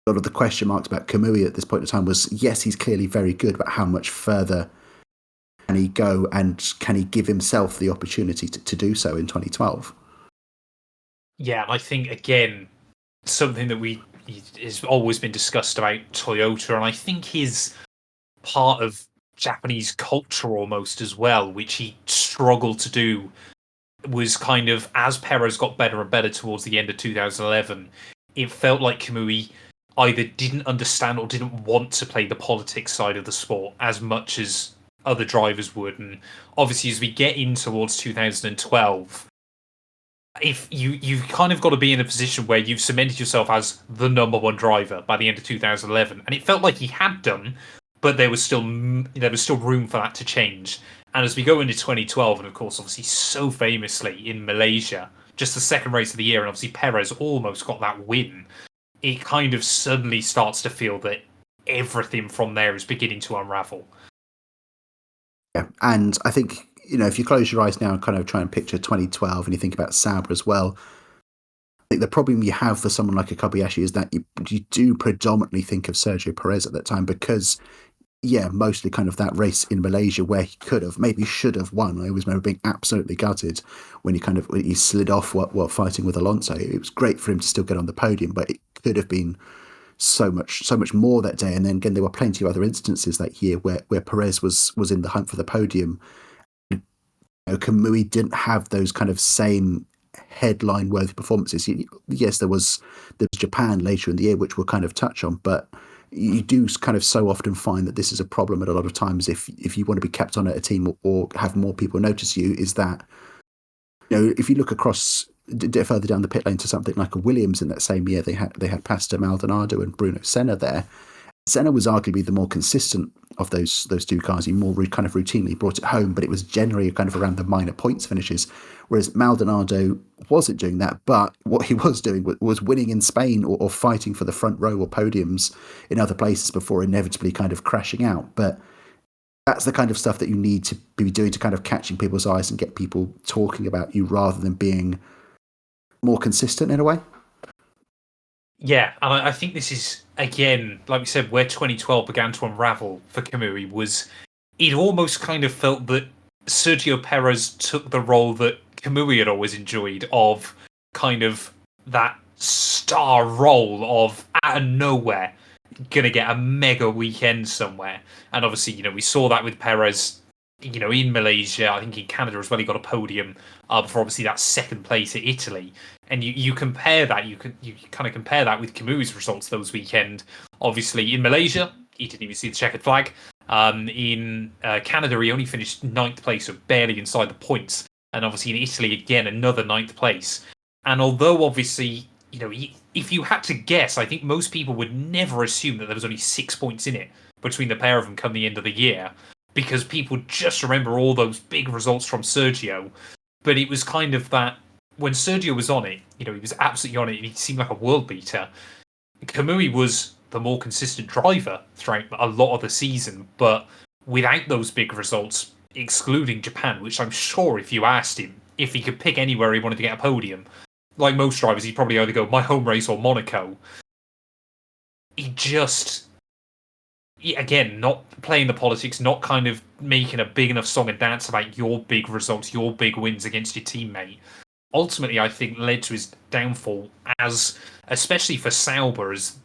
a lot of the question marks about Kamui at this point in time was, yes, he's clearly very good, but how much further can he go and can he give himself the opportunity to do so in 2012? Yeah, and I think, again, something that has always been discussed about Toyota, and I think his part of Japanese culture almost as well, which he struggled to do, was kind of, as Perez got better and better towards the end of 2011, it felt like Kamui either didn't understand or didn't want to play the politics side of the sport as much as other drivers would. And obviously, as we get in towards 2012, if you've kind of got to be in a position where you've cemented yourself as the number one driver by the end of 2011, and it felt like he had done, but there was still room for that to change. And as we go into 2012, and of course, obviously, so famously in Malaysia, just the second race of the year, and obviously Perez almost got that win, it kind of suddenly starts to feel that everything from there is beginning to unravel. Yeah, and I think, if you close your eyes now and kind of try and picture 2012 and you think about Sauber as well, I think the problem you have for someone like a Kobayashi is that you do predominantly think of Sergio Perez at that time because, mostly kind of that race in Malaysia where he maybe should have won. I always remember being absolutely gutted when he slid off while fighting with Alonso. It was great for him to still get on the podium, but it could have been so much more that day. And then again, there were plenty of other instances that year where Perez was in the hunt for the podium. Kamui didn't have those kind of same headline-worthy performances. Yes, there was Japan later in the year, which we'll kind of touch on, but you do kind of so often find that this is a problem at a lot of times if you want to be kept on at a team or have more people notice you, is that, if you look across further down the pit lane to something like a Williams in that same year, they had Pastor Maldonado and Bruno Senna there. Senna was arguably the more consistent of those two cars. He more kind of routinely brought it home, but it was generally kind of around the minor points finishes, whereas Maldonado wasn't doing that, but what he was doing was winning in Spain or fighting for the front row or podiums in other places before inevitably kind of crashing out. But that's the kind of stuff that you need to be doing to kind of catching people's eyes and get people talking about you rather than being more consistent in a way. Yeah, and I think this is, again, like we said, where 2012 began to unravel for Kamui was it almost kind of felt that Sergio Perez took the role that Kamui had always enjoyed of kind of that star role of out of nowhere gonna get a mega weekend somewhere. And obviously, we saw that with Perez, in Malaysia, I think in Canada as well, he got a podium for obviously that second place at Italy. And you compare that, you kind of compare that with Kamui's results those weekend. Obviously, in Malaysia, he didn't even see the checkered flag. In Canada, he only finished 9th place, so barely inside the points. And obviously in Italy, again, another 9th place. And although obviously, if you had to guess, I think most people would never assume that there was only 6 points in it between the pair of them come the end of the year, because people just remember all those big results from Sergio. But it was kind of that, when Sergio was on it, he was absolutely on it and he seemed like a world beater. Kamui was the more consistent driver throughout a lot of the season, but without those big results, excluding Japan, which I'm sure if you asked him if he could pick anywhere he wanted to get a podium, like most drivers, he'd probably either go my home race or Monaco. He just, again, not playing the politics, not kind of making a big enough song and dance about your big results, your big wins against your teammate, ultimately, I think, led to his downfall, as especially for Sauber, as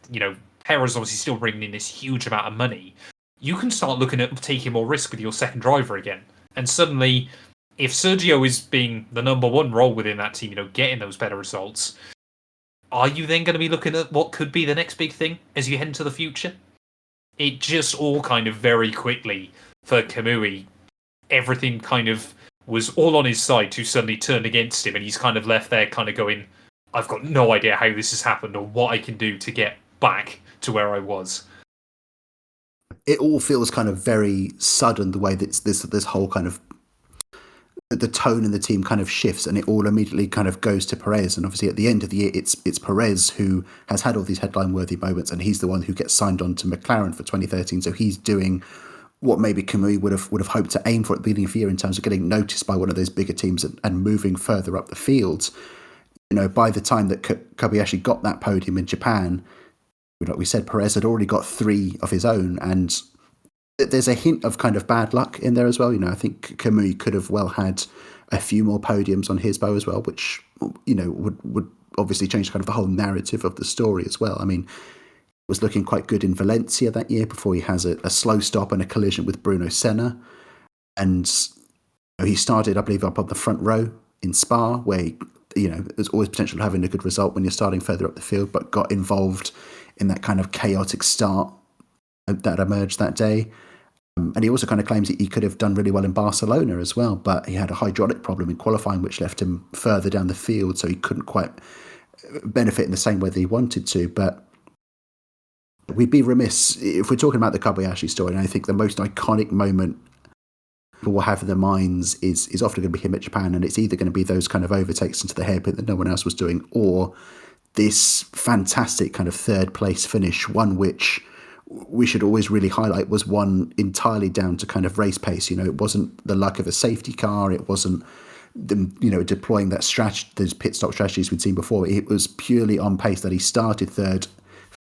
Perez obviously still bringing in this huge amount of money. You can start looking at taking more risk with your second driver again, and suddenly, if Sergio is being the number one role within that team, getting those better results, are you then going to be looking at what could be the next big thing as you head into the future? It just all kind of very quickly for Kamui, everything kind of was all on his side to suddenly turn against him, and he's kind of left there kind of going, I've got no idea how this has happened or what I can do to get back to where I was. It all feels kind of very sudden, the way that this whole kind of the tone in the team kind of shifts, and it all immediately kind of goes to Perez. And obviously at the end of the year, it's Perez who has had all these headline worthy moments, and he's the one who gets signed on to McLaren for 2013. So he's doing what maybe Kamui would have hoped to aim for at the beginning of the year in terms of getting noticed by one of those bigger teams and moving further up the field. You know, by the time that Kobayashi got that podium in Japan, like we said, Perez had already got 3 of his own, and there's a hint of kind of bad luck in there as well. You know, I think Kamui could have well had a few more podiums on his bow as well, which, you know, would obviously change kind of the whole narrative of the story as well. I mean, it was looking quite good in Valencia that year before he has a slow stop and a collision with Bruno Senna. And he started, I believe, up on the front row in Spa, where he, you know, there's always potential of having a good result when you're starting further up the field, but got involved in that kind of chaotic start that emerged that day. And he also kind of claims that he could have done really well in Barcelona as well, but he had a hydraulic problem in qualifying, which left him further down the field, so he couldn't quite benefit in the same way that he wanted to. But we'd be remiss if we're talking about the Kobayashi story, and I think the most iconic moment people will have in their minds is often going to be him at Japan, and it's either going to be those kind of overtakes into the hairpin that no one else was doing, or this fantastic kind of third place finish, one which we should always really highlight was won entirely down to kind of race pace. You know, it wasn't the luck of a safety car. It wasn't them, you know, deploying that strategy, those pit stop strategies we'd seen before. It was purely on pace that he started third,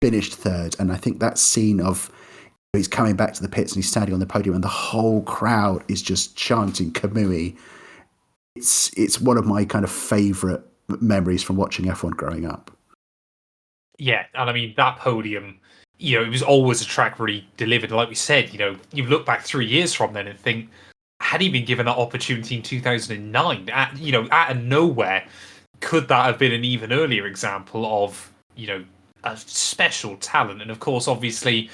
finished third. And I think that scene of he's coming back to the pits and he's standing on the podium and the whole crowd is just chanting Kamui. It's one of my kind of favourite memories from watching F1 growing up. Yeah, and I mean, that podium, you know, it was always a track where he delivered. Like we said, you know, you look back 3 years from then and think, had he been given that opportunity in 2009, out of nowhere, could that have been an even earlier example of, you know, a special talent? And of course, obviously,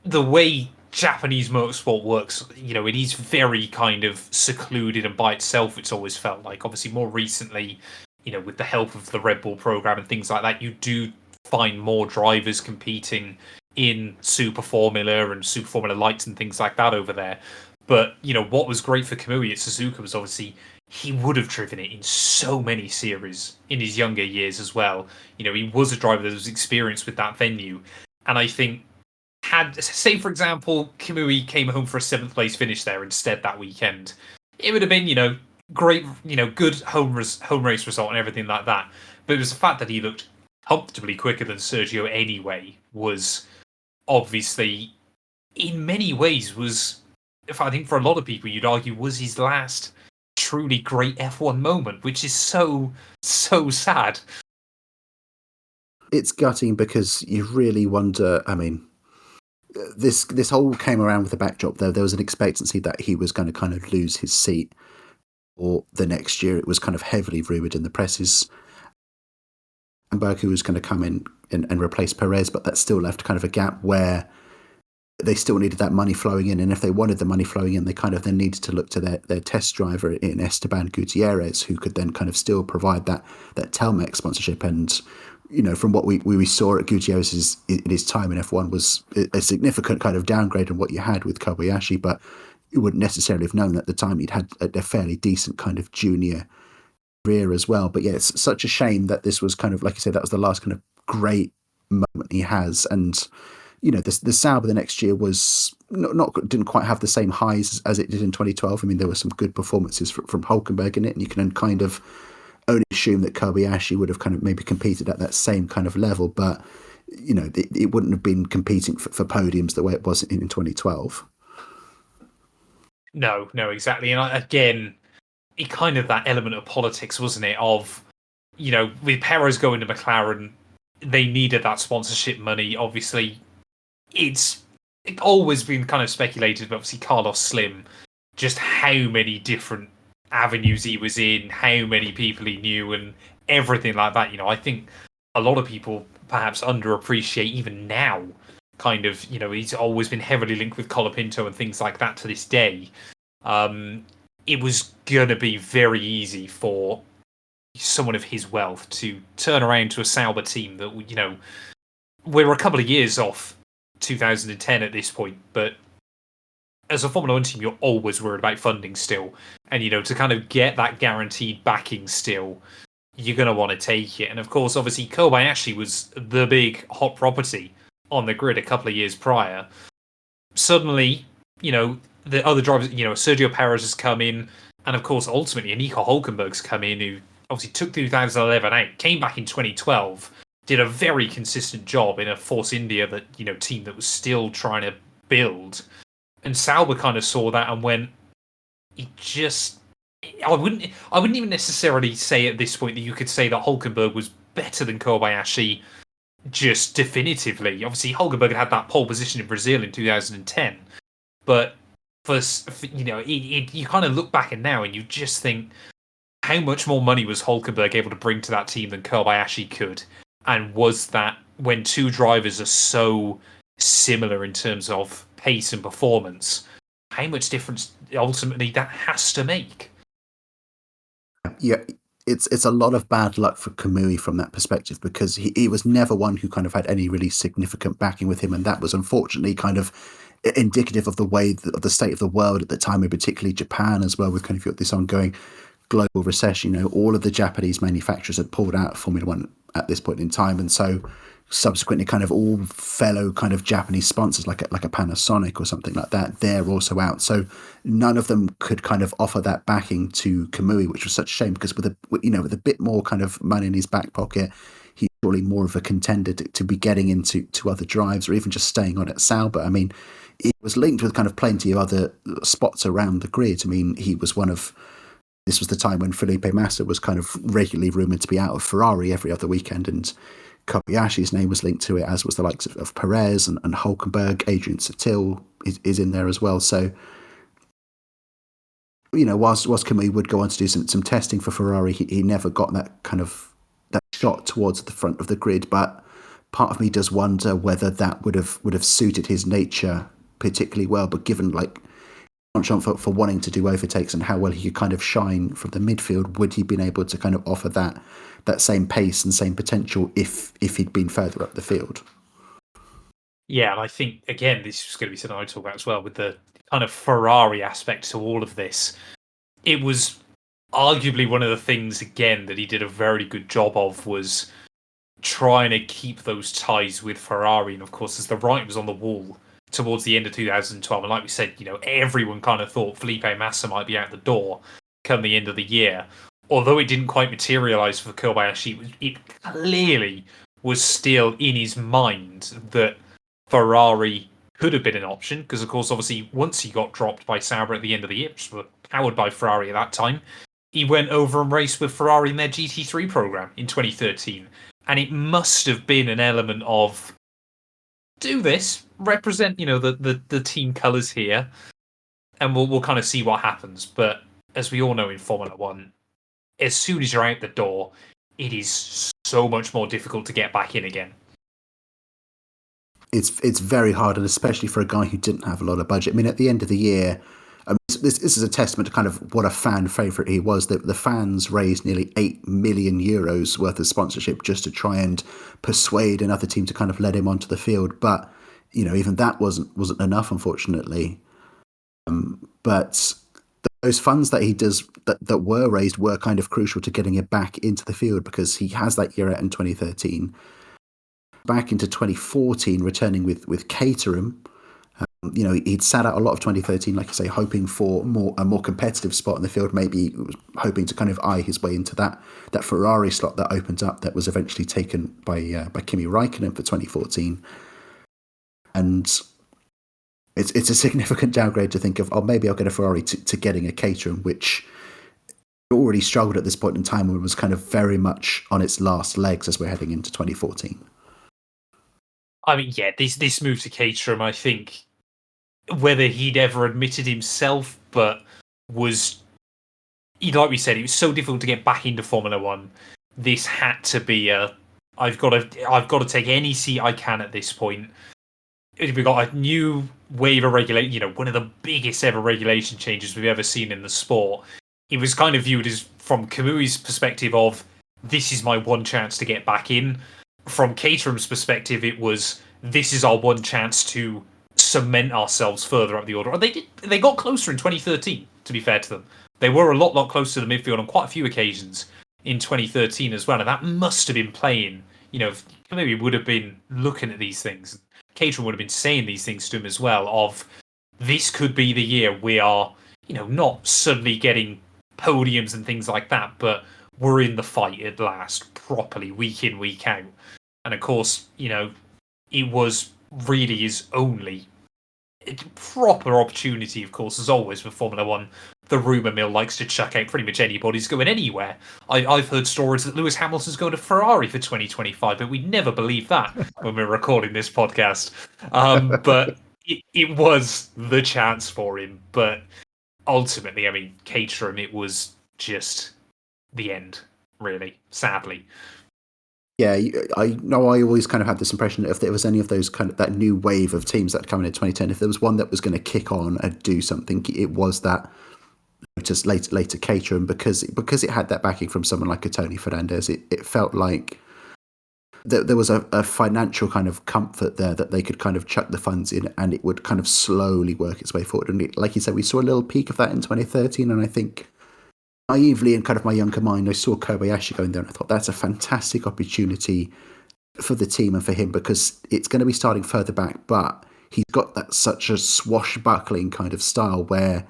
the way Japanese motorsport works, you know, it is very kind of secluded and by itself, it's always felt like. Obviously, more recently, you know, with the help of the Red Bull program and things like that, you do find more drivers competing in Super Formula and Super Formula Lights and things like that over there. But, you know, what was great for Kamui at Suzuka was obviously he would have driven it in so many series in his younger years as well. You know, he was a driver that was experienced with that venue. And I think say, for example, Kamui came home for a 7th place finish there instead that weekend, it would have been, you know, great, you know, good home race result and everything like that. But it was the fact that he looked comfortably quicker than Sergio anyway was obviously, in many ways, was, if I think for a lot of people, you'd argue, was his last truly great F1 moment, which is so sad. It's gutting because you really wonder, I mean, this whole came around with the backdrop, though. There was an expectancy that he was going to kind of lose his seat or the next year. It was kind of heavily rumoured in the presses. And Baku was going to come in and replace Perez, but that still left kind of a gap where they still needed that money flowing in. And if they wanted the money flowing in, they kind of then needed to look to their test driver in Esteban Gutierrez, who could then kind of still provide that Telmex sponsorship. And, you know, from what we saw at Gutierrez's in his time in F1 was a significant kind of downgrade on what you had with Kobayashi, but you wouldn't necessarily have known at the time he'd had a fairly decent kind of junior career as well. But yeah, it's such a shame that this was kind of, like I said, that was the last kind of great moment he has. And, you know, the Sauber the next year was didn't quite have the same highs as it did in 2012. I mean, there were some good performances from Hülkenberg in it, and you can kind of only assume that Kobayashi would have kind of maybe competed at that same kind of level, but, you know, it wouldn't have been competing for podiums the way it was in 2012. No, exactly. And again, it kind of that element of politics, wasn't it? Of, you know, with Perez going to McLaren, they needed that sponsorship money. Obviously, it's always been kind of speculated, but obviously Carlos Slim, just how many different avenues he was in, how many people he knew, and everything like that. You know, I think a lot of people perhaps underappreciate even now. Kind of, you know, he's always been heavily linked with Colapinto and things like that to this day. it was gonna be very easy for someone of his wealth to turn around to a Sauber team that, we're a couple of years off 2010 at this point, but as a Formula One team, you're always worried about funding still, and to kind of get that guaranteed backing still, you're going to want to take it. And of course, obviously, Kobayashi was the big hot property on the grid a couple of years prior. Suddenly, the other drivers, Sergio Perez has come in, and of course, ultimately, Nico Hulkenberg's come in, who obviously took 2011 out, came back in 2012, did a very consistent job in a Force India team that was still trying to build. And Sauber kind of saw that and went, I wouldn't even necessarily say at this point that you could say that Hulkenberg was better than Kobayashi just definitively. Obviously, Hulkenberg had that pole position in Brazil in 2010, but you kind of look back and now and you just think, how much more money was Hulkenberg able to bring to that team than Kobayashi could? And was that, when two drivers are so similar in terms of pace and performance, how much difference ultimately that has to make? Yeah, it's a lot of bad luck for Kamui from that perspective, because he was never one who kind of had any really significant backing with him, and that was unfortunately kind of indicative of the way of the state of the world at the time, and particularly Japan as well, with kind of this ongoing global recession. All of the Japanese manufacturers had pulled out of Formula One at this point in time, and so subsequently kind of all fellow kind of Japanese sponsors like a Panasonic or something like that, they're also out. So none of them could kind of offer that backing to Kamui, which was such a shame, because with a bit more kind of money in his back pocket, he's surely more of a contender to be getting into other drives, or even just staying on at Sauber. I mean, it was linked with kind of plenty of other spots around the grid. I mean, this was the time when Felipe Massa was kind of regularly rumoured to be out of Ferrari every other weekend, and Kobayashi's name was linked to it, as was the likes of Perez and Hulkenberg. Adrian Sutil is in there as well. So, whilst Kamui would go on to do some testing for Ferrari, he never got that kind of that shot towards the front of the grid. But part of me does wonder whether that would have suited his nature particularly well. But given penchant for wanting to do overtakes and how well he could kind of shine from the midfield, would he been able to kind of offer that same pace and same potential if he'd been further up the field? Yeah, and I think, again, this is going to be something I talk about as well, with the kind of Ferrari aspect to all of this. It was arguably one of the things, again, that he did a very good job of, was trying to keep those ties with Ferrari. And of course, as the writing was on the wall towards the end of 2012, and like we said, everyone kind of thought Felipe Massa might be out the door come the end of the year. Although it didn't quite materialise for Kobayashi, it clearly was still in his mind that Ferrari could have been an option, because of course, obviously, once he got dropped by Sauber at the end of the year, which was powered by Ferrari at that time, he went over and raced with Ferrari in their GT3 program in 2013. And it must have been an element of, do this, represent, the team colours here, and we'll kind of see what happens. But as we all know in Formula One, as soon as you're out the door, it is so much more difficult to get back in again. It's very hard, and especially for a guy who didn't have a lot of budget. I mean, at the end of the year, this is a testament to kind of what a fan favourite he was. The fans raised nearly 8 million euros worth of sponsorship just to try and persuade another team to kind of let him onto the field. But even that wasn't enough, unfortunately. But those funds that he does that were raised were kind of crucial to getting it back into the field, because he has that year out in 2013. Back into 2014, returning with Caterham. He'd sat out a lot of 2013, like I say, hoping for a more competitive spot in the field, maybe hoping to kind of eye his way into that Ferrari slot that opened up, that was eventually taken by Kimi Räikkönen for 2014. And it's a significant downgrade to think of, maybe I'll get a Ferrari to getting a Caterham, which already struggled at this point in time, and was kind of very much on its last legs as we're heading into 2014. I mean, yeah, this move to Caterham, I think, whether he'd ever admitted himself, but was, like we said, it was so difficult to get back into Formula One. This had to be I've got to take any seat I can at this point. we got a new wave of regulation, one of the biggest ever regulation changes we've ever seen in the sport. It was kind of viewed as, from Kamui's perspective, of this is my one chance to get back in. From Caterham's perspective, it was this is our one chance to cement ourselves further up the order. And they got closer in 2013, to be fair to them. They were a lot closer to the midfield on quite a few occasions in 2013 as well. And that must have been playing, maybe would have been looking at these things. Caterham would have been saying these things to him as well, of this could be the year we are, not suddenly getting podiums and things like that, but we're in the fight at last, properly, week in, week out. And of course, it was really his only proper opportunity, of course, as always with Formula One. The rumour mill likes to chuck out pretty much anybody's going anywhere. I've heard stories that Lewis Hamilton's going to Ferrari for 2025, but we'd never believe that when we're recording this podcast. But it was the chance for him. But ultimately, I mean, Caterham, it was just the end, really, sadly. Yeah, I know. I always kind of had this impression that if there was any of those kind of that new wave of teams that come in 2010, if there was one that was going to kick on and do something, it was that just later Caterham, because it had that backing from someone like a Tony Fernandez. It felt like there was a financial kind of comfort there that they could kind of chuck the funds in and it would kind of slowly work its way forward. And like you said, we saw a little peak of that in 2013, and I think naively, in kind of my younger mind, I saw Kobayashi going there and I thought that's a fantastic opportunity for the team and for him, because it's going to be starting further back, but he's got that such a swashbuckling kind of style where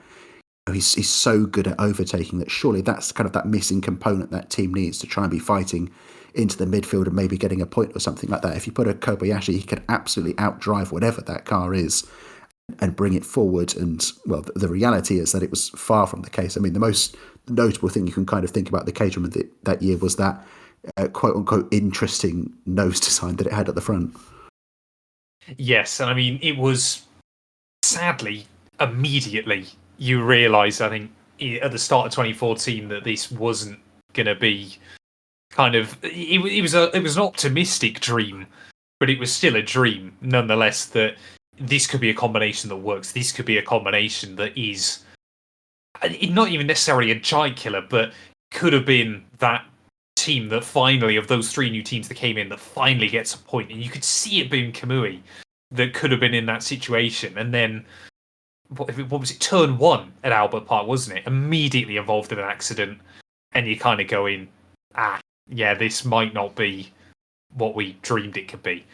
he's so good at overtaking that surely that's kind of that missing component that team needs to try and be fighting into the midfield and maybe getting a point or something like that. If you put a Kobayashi, he can absolutely outdrive whatever that car is and bring it forward. And well, the reality is that it was far from the case. I mean, the most notable thing you can kind of think about the Caterham that year was that quote unquote interesting nose design that it had at the front. Yes, and I mean, it was sadly immediately you realise, I think, at the start of 2014 that this wasn't going to be kind of. It was an optimistic dream, but it was still a dream nonetheless. That this could be a combination that works. This could be a combination that is not even necessarily a giant killer, but could have been that team that finally, of those three new teams that came in, that finally gets a point. And you could see it being Kamui that could have been in that situation. And then, what was it? Turn one at Albert Park, wasn't it? Immediately involved in an accident. And you're kind of going, yeah, this might not be what we dreamed it could be.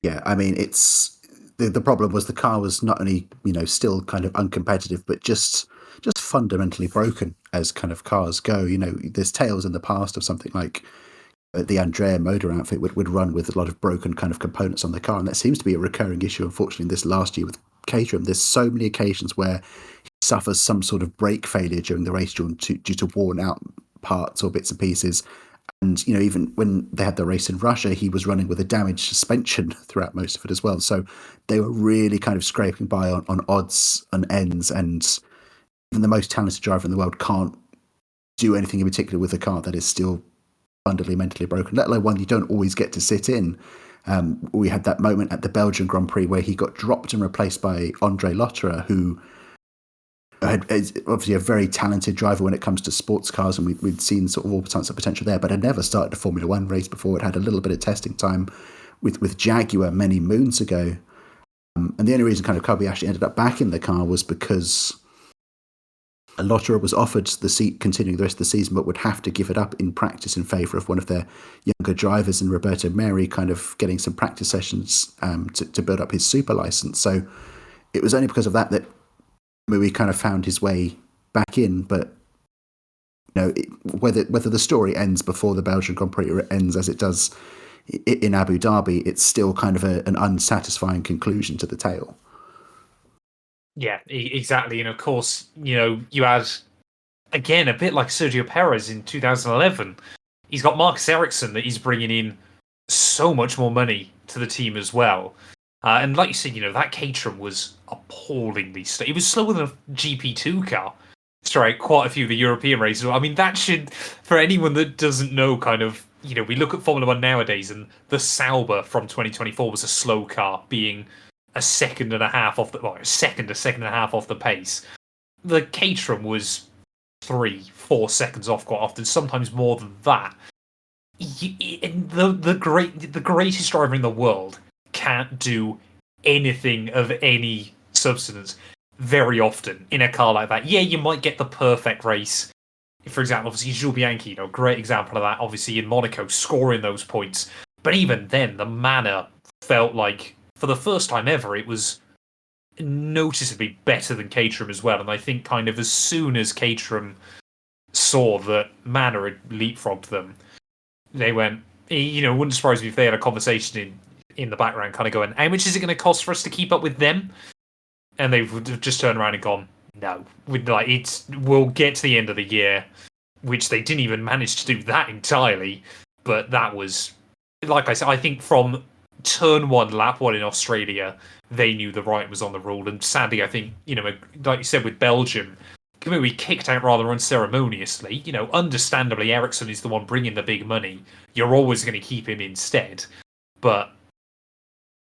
Yeah, I mean, it's the problem was the car was not only still kind of uncompetitive, but just fundamentally broken as kind of cars go. There's tales in the past of something like the Andrea motor outfit would run with a lot of broken kind of components on the car, and that seems to be a recurring issue. Unfortunately, this last year with Caterham, there's so many occasions where he suffers some sort of brake failure during the race due to worn out parts or bits and pieces. And, even when they had the race in Russia, he was running with a damaged suspension throughout most of it as well. So they were really kind of scraping by on odds and ends. And even the most talented driver in the world can't do anything in particular with a car that is still fundamentally broken, let alone one you don't always get to sit in. We had that moment at the Belgian Grand Prix where he got dropped and replaced by Andre Lotterer, who is obviously a very talented driver when it comes to sports cars, and we'd seen sort of all sorts of potential there, but had never started a Formula One race before. It had a little bit of testing time with Jaguar many moons ago. And the only reason kind of Kobayashi ended up back in the car was because Lotterer was offered the seat continuing the rest of the season, but would have to give it up in practice in favour of one of their younger drivers, in Roberto Meri, kind of getting some practice sessions to build up his super license. So it was only because of that Mui kind of found his way back in. But whether the story ends before the Belgian Grand Prix or it ends as it does in Abu Dhabi, it's still kind of an unsatisfying conclusion to the tale. Yeah, exactly. And of course, you had, again, a bit like Sergio Perez in 2011. He's got Marcus Ericsson that he's bringing in so much more money to the team as well. And like you said, that Caterham was appallingly slow. It was slower than a GP2 car. Sorry, quite a few of the European races. I mean, that should, for anyone that doesn't know kind of we look at Formula One nowadays, and the Sauber from 2024 was a slow car, being a second and a half off a second and a half off the pace. The Caterham was 3-4 seconds off quite often, sometimes more than that. The greatest driver in the world can't do anything of any substance very often in a car like that. Yeah, you might get the perfect race. For example, obviously Jules Bianchi, great example of that. Obviously in Monaco, scoring those points. But even then, the manner felt like, for the first time ever, it was noticeably better than Caterham as well. And I think kind of as soon as Caterham saw that Manor had leapfrogged them, they went, wouldn't surprise me if they had a conversation in the background, kind of going, how much is it going to cost for us to keep up with them? And they would have just turned around and gone, no. We'll get to the end of the year, which they didn't even manage to do that entirely. But that was, like I said, I think from turn one, lap one in Australia, they knew the right was on the rule. And sadly, I think, like you said with Belgium, Kamui kicked out rather unceremoniously. Understandably, Ericsson is the one bringing the big money. You're always going to keep him instead. But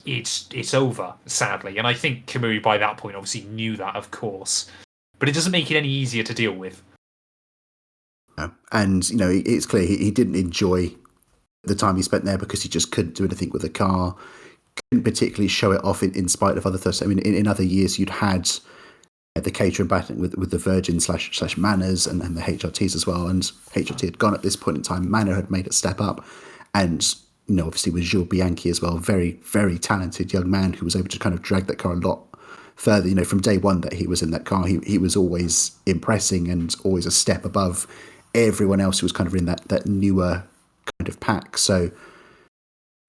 it's over, sadly. And I think Kamui, by that point, obviously knew that, of course. But it doesn't make it any easier to deal with. And, it's clear he didn't enjoy the time he spent there because he just couldn't do anything with the car. Couldn't particularly show it off in spite of other thrusts. I mean, in other years, you'd had the Caterham battling with the Virgin slash Manners and the HRTs as well. And HRT had gone at this point in time. Manor had made a step up. And, obviously with Jules Bianchi as well, very, very talented young man who was able to kind of drag that car a lot further. From day one that he was in that car, he was always impressing and always a step above everyone else who was kind of in that newer kind of pack. So,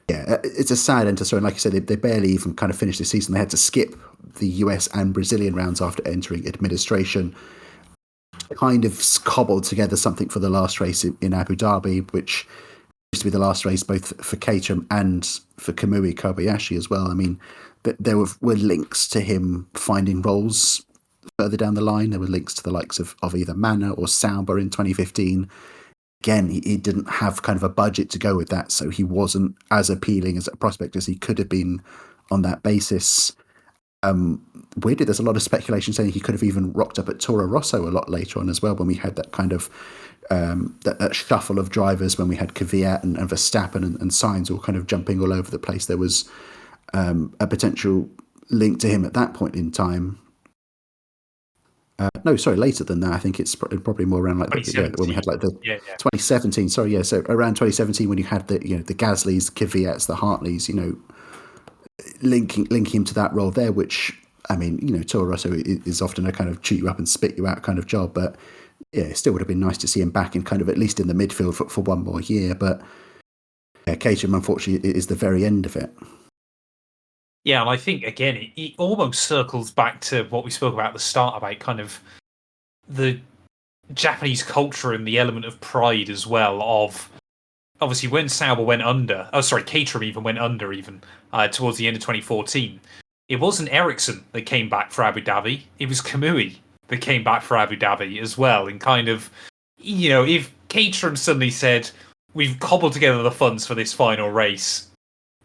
yeah, it's a sad end to story. And like I said, they barely even kind of finished the season. They had to skip the US and Brazilian rounds after entering administration. Kind of cobbled together something for the last race in Abu Dhabi, which used to be the last race both for Caterham and for Kamui Kobayashi as well. I mean, there were links to him finding roles further down the line. There were links to the likes of either Manor or Sauber in 2015. Again, he didn't have kind of a budget to go with that, so he wasn't as appealing as a prospect as he could have been on that basis. Weirdly, there's a lot of speculation saying he could have even rocked up at Toro Rosso a lot later on as well, when we had that kind of that shuffle of drivers, when we had Kvyat and Verstappen and Sainz all kind of jumping all over the place. There was a potential link to him at that point in time. No, sorry, later than that. I think it's probably more around like when we had like the 2017. Sorry, yeah. So around 2017, when you had the the Gasly's, Kvyat's, the Hartleys, linking him to that role there. Which, I mean, Toro Rosso is often a kind of chew you up and spit you out kind of job, but yeah, it still would have been nice to see him back in kind of at least in the midfield for one more year. But yeah, Caterham unfortunately is the very end of it. Yeah, and I think, again, it almost circles back to what we spoke about at the start, about kind of the Japanese culture and the element of pride as well, of obviously when Sauber went under, Caterham even went under towards the end of 2014, it wasn't Ericsson that came back for Abu Dhabi, it was Kamui that came back for Abu Dhabi as well. And kind of, if Caterham suddenly said, we've cobbled together the funds for this final race,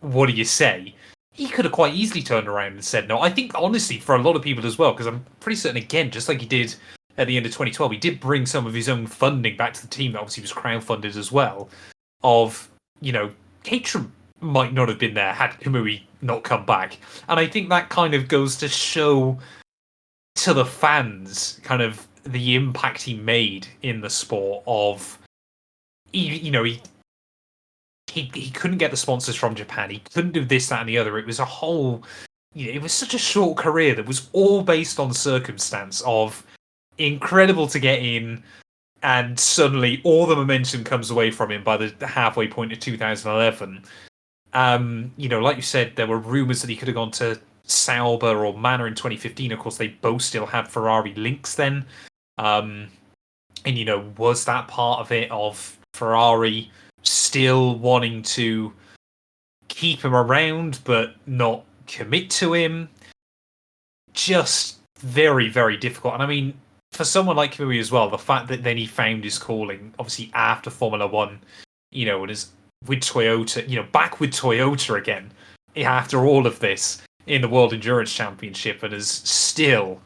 what do you say? He could have quite easily turned around and said no. I think, honestly, for a lot of people as well, because I'm pretty certain, again, just like he did at the end of 2012, he did bring some of his own funding back to the team that obviously was crowdfunded as well, of, Caterham might not have been there had Kamui not come back. And I think that kind of goes to show to the fans kind of the impact he made in the sport of, he couldn't get the sponsors from Japan. He couldn't do this, that, and the other. It was a whole, it was such a short career that was all based on circumstance of incredible to get in, and suddenly all the momentum comes away from him by the halfway point of 2011. Like you said, there were rumours that he could have gone to Sauber or Manor in 2015. Of course, they both still had Ferrari links then. And, was that part of it, of Ferrari still wanting to keep him around but not commit to him? Just very, very difficult. And I mean, for someone like Kamui as well, the fact that then he found his calling, obviously after Formula One and as with Toyota, back with Toyota again after all of this in the World Endurance Championship, and has still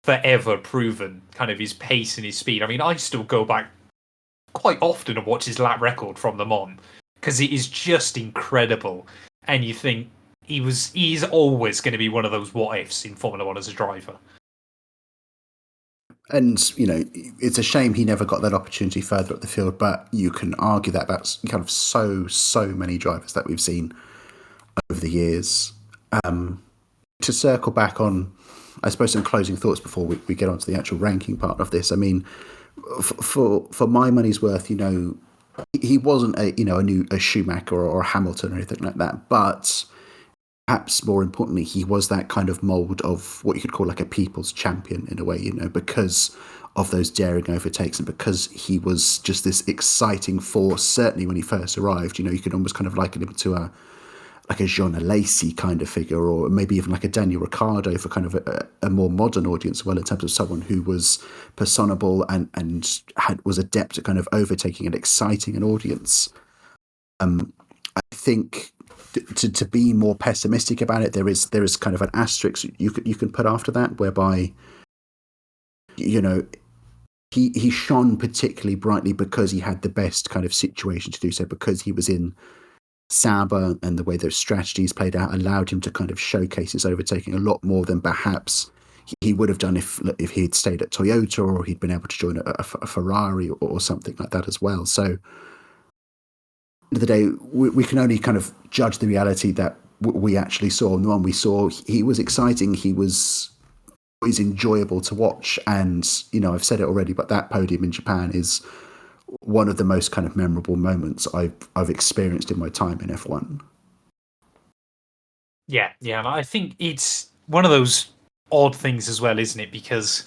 forever proven kind of his pace and his speed. I mean, I still go back quite often and watch his lap record from the Mon because it is just incredible. And you think he's always going to be one of those what ifs in Formula One as a driver. And, it's a shame he never got that opportunity further up the field, but you can argue that that's kind of so many drivers that we've seen over the years. To circle back on, I suppose, some closing thoughts before we get on to the actual ranking part of this. I mean, for my money's worth, he wasn't a Schumacher or a Hamilton or anything like that, but perhaps more importantly, he was that kind of mould of what you could call like a people's champion in a way, because of those daring overtakes and because he was just this exciting force. Certainly when he first arrived, you could almost kind of liken him to a Jean Alesi kind of figure, or maybe even like a Daniel Ricciardo for kind of a more modern audience, well, in terms of someone who was personable and was adept at kind of overtaking and exciting an audience. I think to be more pessimistic about it, there is kind of an asterisk you can put after that, whereby he shone particularly brightly because he had the best kind of situation to do so, because he was in Sauber, and the way those strategies played out allowed him to kind of showcase his overtaking a lot more than perhaps he would have done if he had stayed at Toyota, or he'd been able to join a Ferrari or something like that as well. So at the end of the day, we can only kind of judge the reality that we actually saw. And the one we saw, he was exciting, he was enjoyable to watch, and I've said it already, but that podium in Japan is one of the most kind of memorable moments I've experienced in my time in F1. Yeah, and I think it's one of those odd things as well, isn't it? Because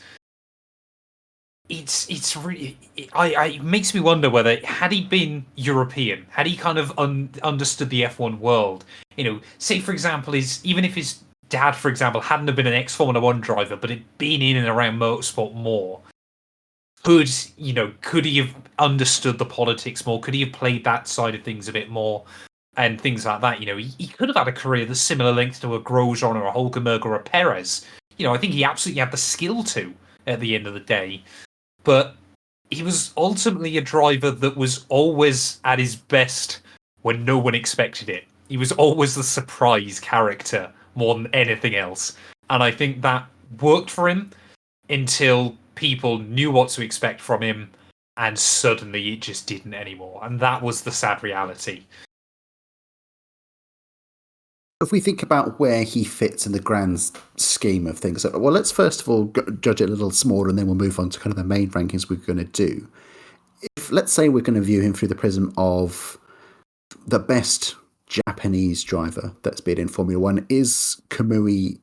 it's really it makes me wonder whether, had he been European, had he kind of understood the F1 world, say for example, even if his dad, for example, hadn't have been an ex-Formula One driver, but had been in and around motorsport more, could he have understood the politics more? Could he have played that side of things a bit more and things like that? He could have had a career that's similar length to a Grosjean or a Hulkenberg or a Perez. I think he absolutely had the skill to at the end of the day. But he was ultimately a driver that was always at his best when no one expected it. He was always the surprise character more than anything else. And I think that worked for him until people knew what to expect from him, and suddenly it just didn't anymore. And that was the sad reality. If we think about where he fits in the grand scheme of things, well, let's first of all judge it a little smaller, and then we'll move on to kind of the main rankings we're going to do. If, let's say, we're going to view him through the prism of the best Japanese driver that's been in Formula One, is Kamui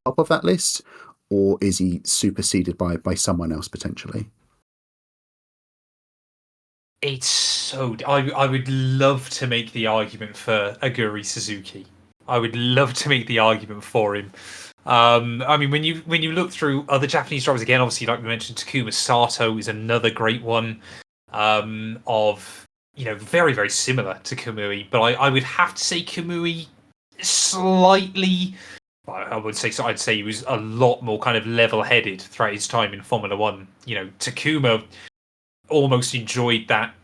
top of that list, or is he superseded by someone else potentially? It's so... I would love to make the argument for Aguri Suzuki. I would love to make the argument for him. I mean, when you look through other Japanese drivers, again, obviously, like we mentioned, Takuma Sato is another great one, of very, very similar to Kamui. But I would have to say Kamui slightly... I would say so. I'd say he was a lot more kind of level-headed throughout his time in Formula One. Takuma almost enjoyed that,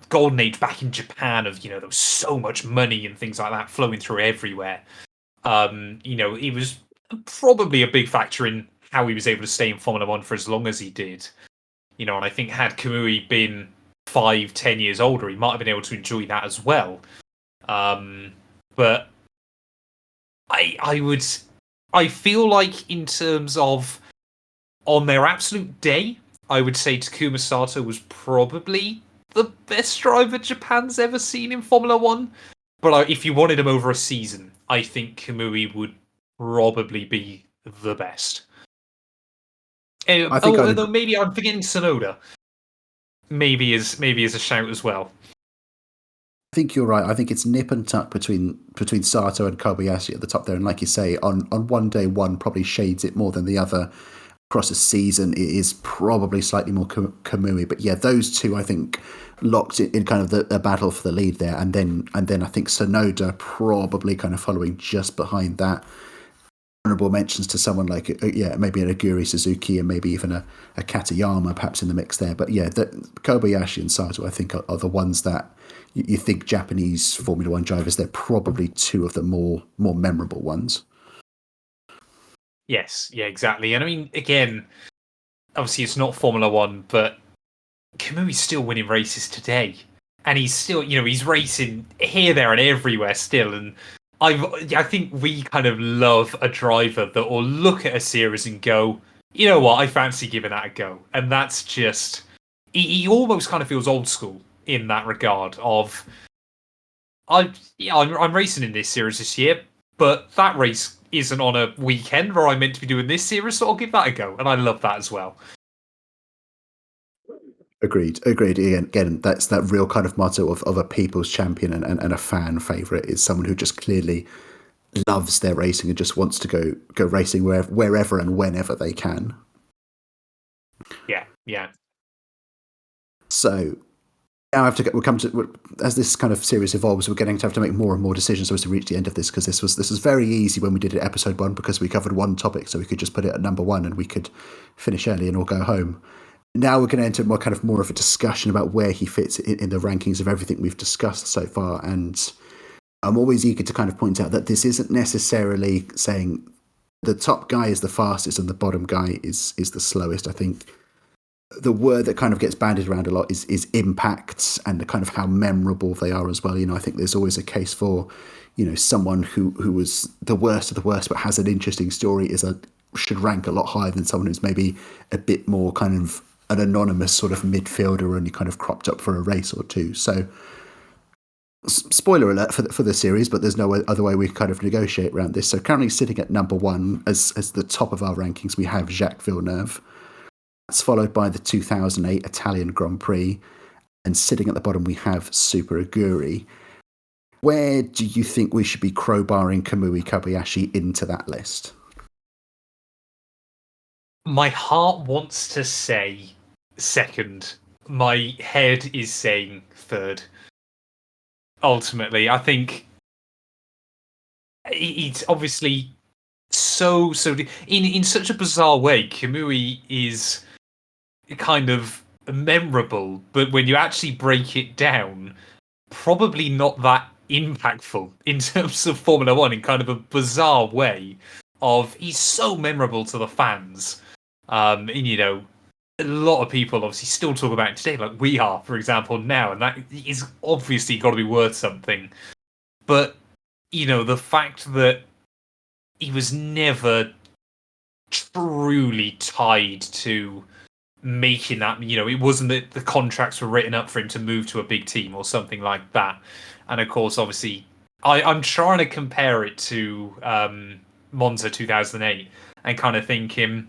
golden age back in Japan of, there was so much money and things like that flowing through everywhere. He was probably a big factor in how he was able to stay in Formula One for as long as he did. And I think had Kamui been 5-10 years older, he might have been able to enjoy that as well. But I feel like in terms of on their absolute day, I would say Takuma Sato was probably the best driver Japan's ever seen in Formula One. But if you wanted him over a season, I think Kamui would probably be the best. Although maybe I'm forgetting Tsunoda. Maybe is a shout as well. I think you're right. I think it's nip and tuck between Sato and Kobayashi at the top there. And like you say, on one day, one probably shades it more than the other. across a season, it is probably slightly more Kamui. But yeah, those two, I think, locked in kind of the battle for the lead there. And then I think Sonoda probably kind of following just behind that. Honorable mentions to someone like, maybe an Aguri Suzuki and maybe even a Katayama perhaps in the mix there. But yeah, Kobayashi and Sato, I think, are the ones that you think Japanese Formula One drivers, they're probably two of the more memorable ones. Yes, yeah, exactly. And I mean, again, obviously it's not Formula One, but Kamui's still winning races today. And he's still, he's racing here, there, and everywhere still. And I think we kind of love a driver that will look at a series and go, you know what, I fancy giving that a go. And that's just, he almost kind of feels old school in that regard of, I'm racing in this series this year, but that race isn't on a weekend where I'm meant to be doing this series, so I'll give that a go. And I love that as well. Agreed. Again, that's that real kind of motto of a people's champion and a fan favourite is someone who just clearly loves their racing and just wants to go racing wherever and whenever they can. Yeah. So now as this kind of series evolves, we're going to have to make more and more decisions as we reach the end of this, because this was very easy when we did it episode 1 because we covered one topic, so we could just put it at number 1 and we could finish early and all go home. Now we're going to enter more of a discussion about where he fits in the rankings of everything we've discussed so far. And I'm always eager to kind of point out that this isn't necessarily saying the top guy is the fastest and the bottom guy is the slowest. I think the word that kind of gets bandied around a lot is impacts and the kind of how memorable they are as well. I think there's always a case for, someone who was the worst of the worst but has an interesting story should rank a lot higher than someone who's maybe a bit more kind of an anonymous sort of midfielder only kind of cropped up for a race or two. So spoiler alert for the series, but there's no other way we kind of negotiate around this. So currently sitting at number 1 as the top of our rankings, we have Jacques Villeneuve. That's followed by the 2008 Italian Grand Prix. And sitting at the bottom, we have Super Aguri. Where do you think we should be crowbarring Kamui Kobayashi into that list? My heart wants to say second. My head is saying third. Ultimately, I think it's obviously so in such a bizarre way. Kamui is kind of memorable, but when you actually break it down, probably not that impactful in terms of Formula One in kind of a bizarre way. He's so memorable to the fans. And a lot of people obviously still talk about it today, like we are, for example, now, and that is obviously got to be worth something. But, the fact that he was never truly tied to making that, it wasn't that the contracts were written up for him to move to a big team or something like that. And of course, obviously, I'm trying to compare it to Monza 2008 and kind of thinking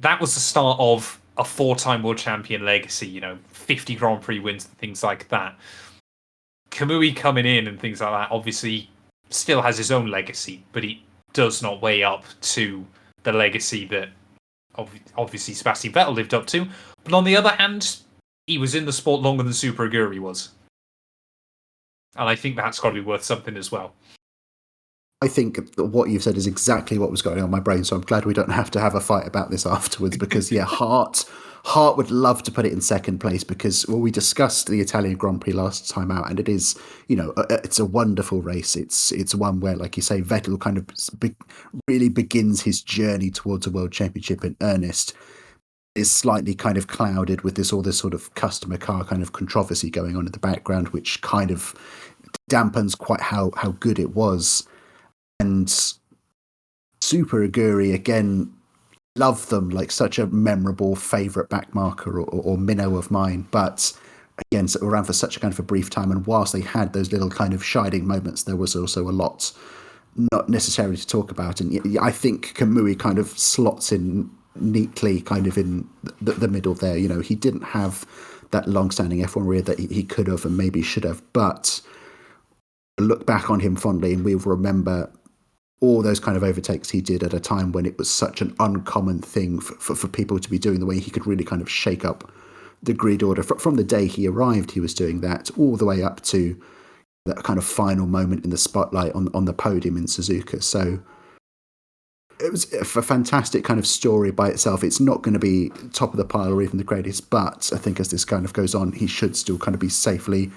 that was the start of a 4-time world champion legacy, 50 Grand Prix wins and things like that. Kamui coming in and things like that obviously still has his own legacy, but it does not weigh up to the legacy that obviously Sebastian Vettel lived up to. But on the other hand, he was in the sport longer than Super Aguri was. And I think that's got to be worth something as well. I think what you've said is exactly what was going on in my brain, so I'm glad we don't have to have a fight about this afterwards, because Hart would love to put it in second place, because we discussed the Italian Grand Prix last time out, and it is, it's a wonderful race. It's one where, like you say, Vettel kind of really begins his journey towards a world championship in earnest. Is slightly kind of clouded with all this sort of customer car kind of controversy going on in the background, which kind of dampens quite how good it was. And Super Aguri, again, love them, like such a memorable favourite backmarker or minnow of mine. But again, so around for such a kind of a brief time. And whilst they had those little kind of shining moments, there was also a lot not necessarily to talk about. And I think Kamui kind of slots in neatly kind of in the middle there. He didn't have that long-standing F1 career that he could have and maybe should have. But look back on him fondly and we'll remember all those kind of overtakes he did at a time when it was such an uncommon thing for people to be doing, the way he could really kind of shake up the grid order. From the day he arrived, he was doing that, all the way up to that kind of final moment in the spotlight on the podium in Suzuka. So it was a fantastic kind of story by itself. It's not going to be top of the pile or even the greatest, but I think as this kind of goes on, he should still kind of be safely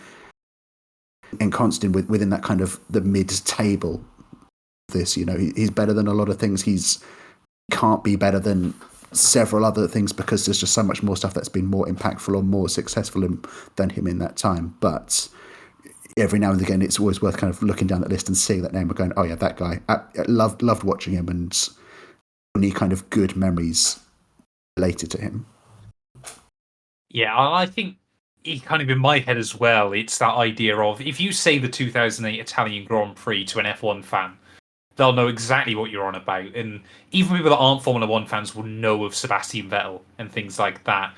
ensconced within that kind of the mid-table. This, he's better than a lot of things. He's can't be better than several other things because there's just so much more stuff that's been more impactful or more successful than him in that time. But every now and again, it's always worth kind of looking down that list and seeing that name and going, oh yeah, that guy. I loved watching him, and any kind of good memories related to him. Yeah, I think kind of in my head as well, it's that idea of, if you say the 2008 Italian Grand Prix to an F1 fan, they'll know exactly what you're on about. And even people that aren't Formula One fans will know of Sebastian Vettel and things like that.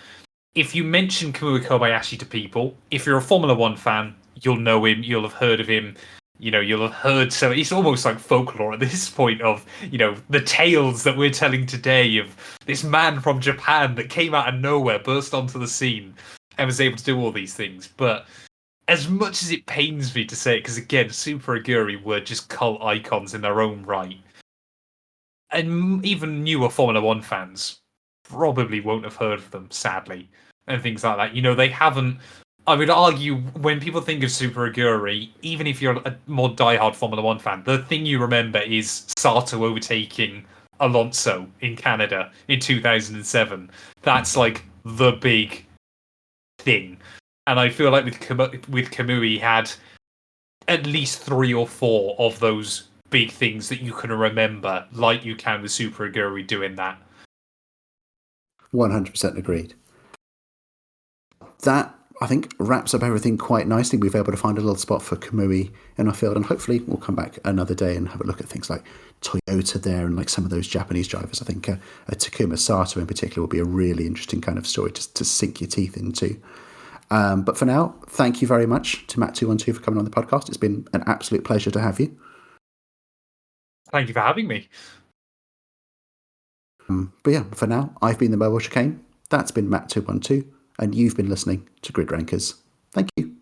If you mention Kamui Kobayashi to people, if you're a Formula One fan, you'll know him, you'll have heard of him, you'll have heard. So it's almost like folklore at this point of, the tales that we're telling today of this man from Japan that came out of nowhere, burst onto the scene, and was able to do all these things. But as much as it pains me to say it, because again, Super Aguri were just cult icons in their own right, and even newer Formula One fans probably won't have heard of them, sadly, and things like that. They haven't. I would argue when people think of Super Aguri, even if you're a more diehard Formula One fan, the thing you remember is Sato overtaking Alonso in Canada in 2007. That's like the big thing. And I feel like with Kamui, he had at least 3 or 4 of those big things that you can remember, like you can with Super Aguri doing that. 100% agreed. That, I think, wraps up everything quite nicely. We've been able to find a little spot for Kamui in our field, and hopefully we'll come back another day and have a look at things like Toyota there and like some of those Japanese drivers. I think a Takuma Sato in particular will be a really interesting kind of story to sink your teeth into. But for now, thank you very much to Matt212 for coming on the podcast. It's been an absolute pleasure to have you. Thank you for having me. But yeah, for now, I've been the Mobile Chicane. That's been Matt212, and you've been listening to Grid Rankers. Thank you.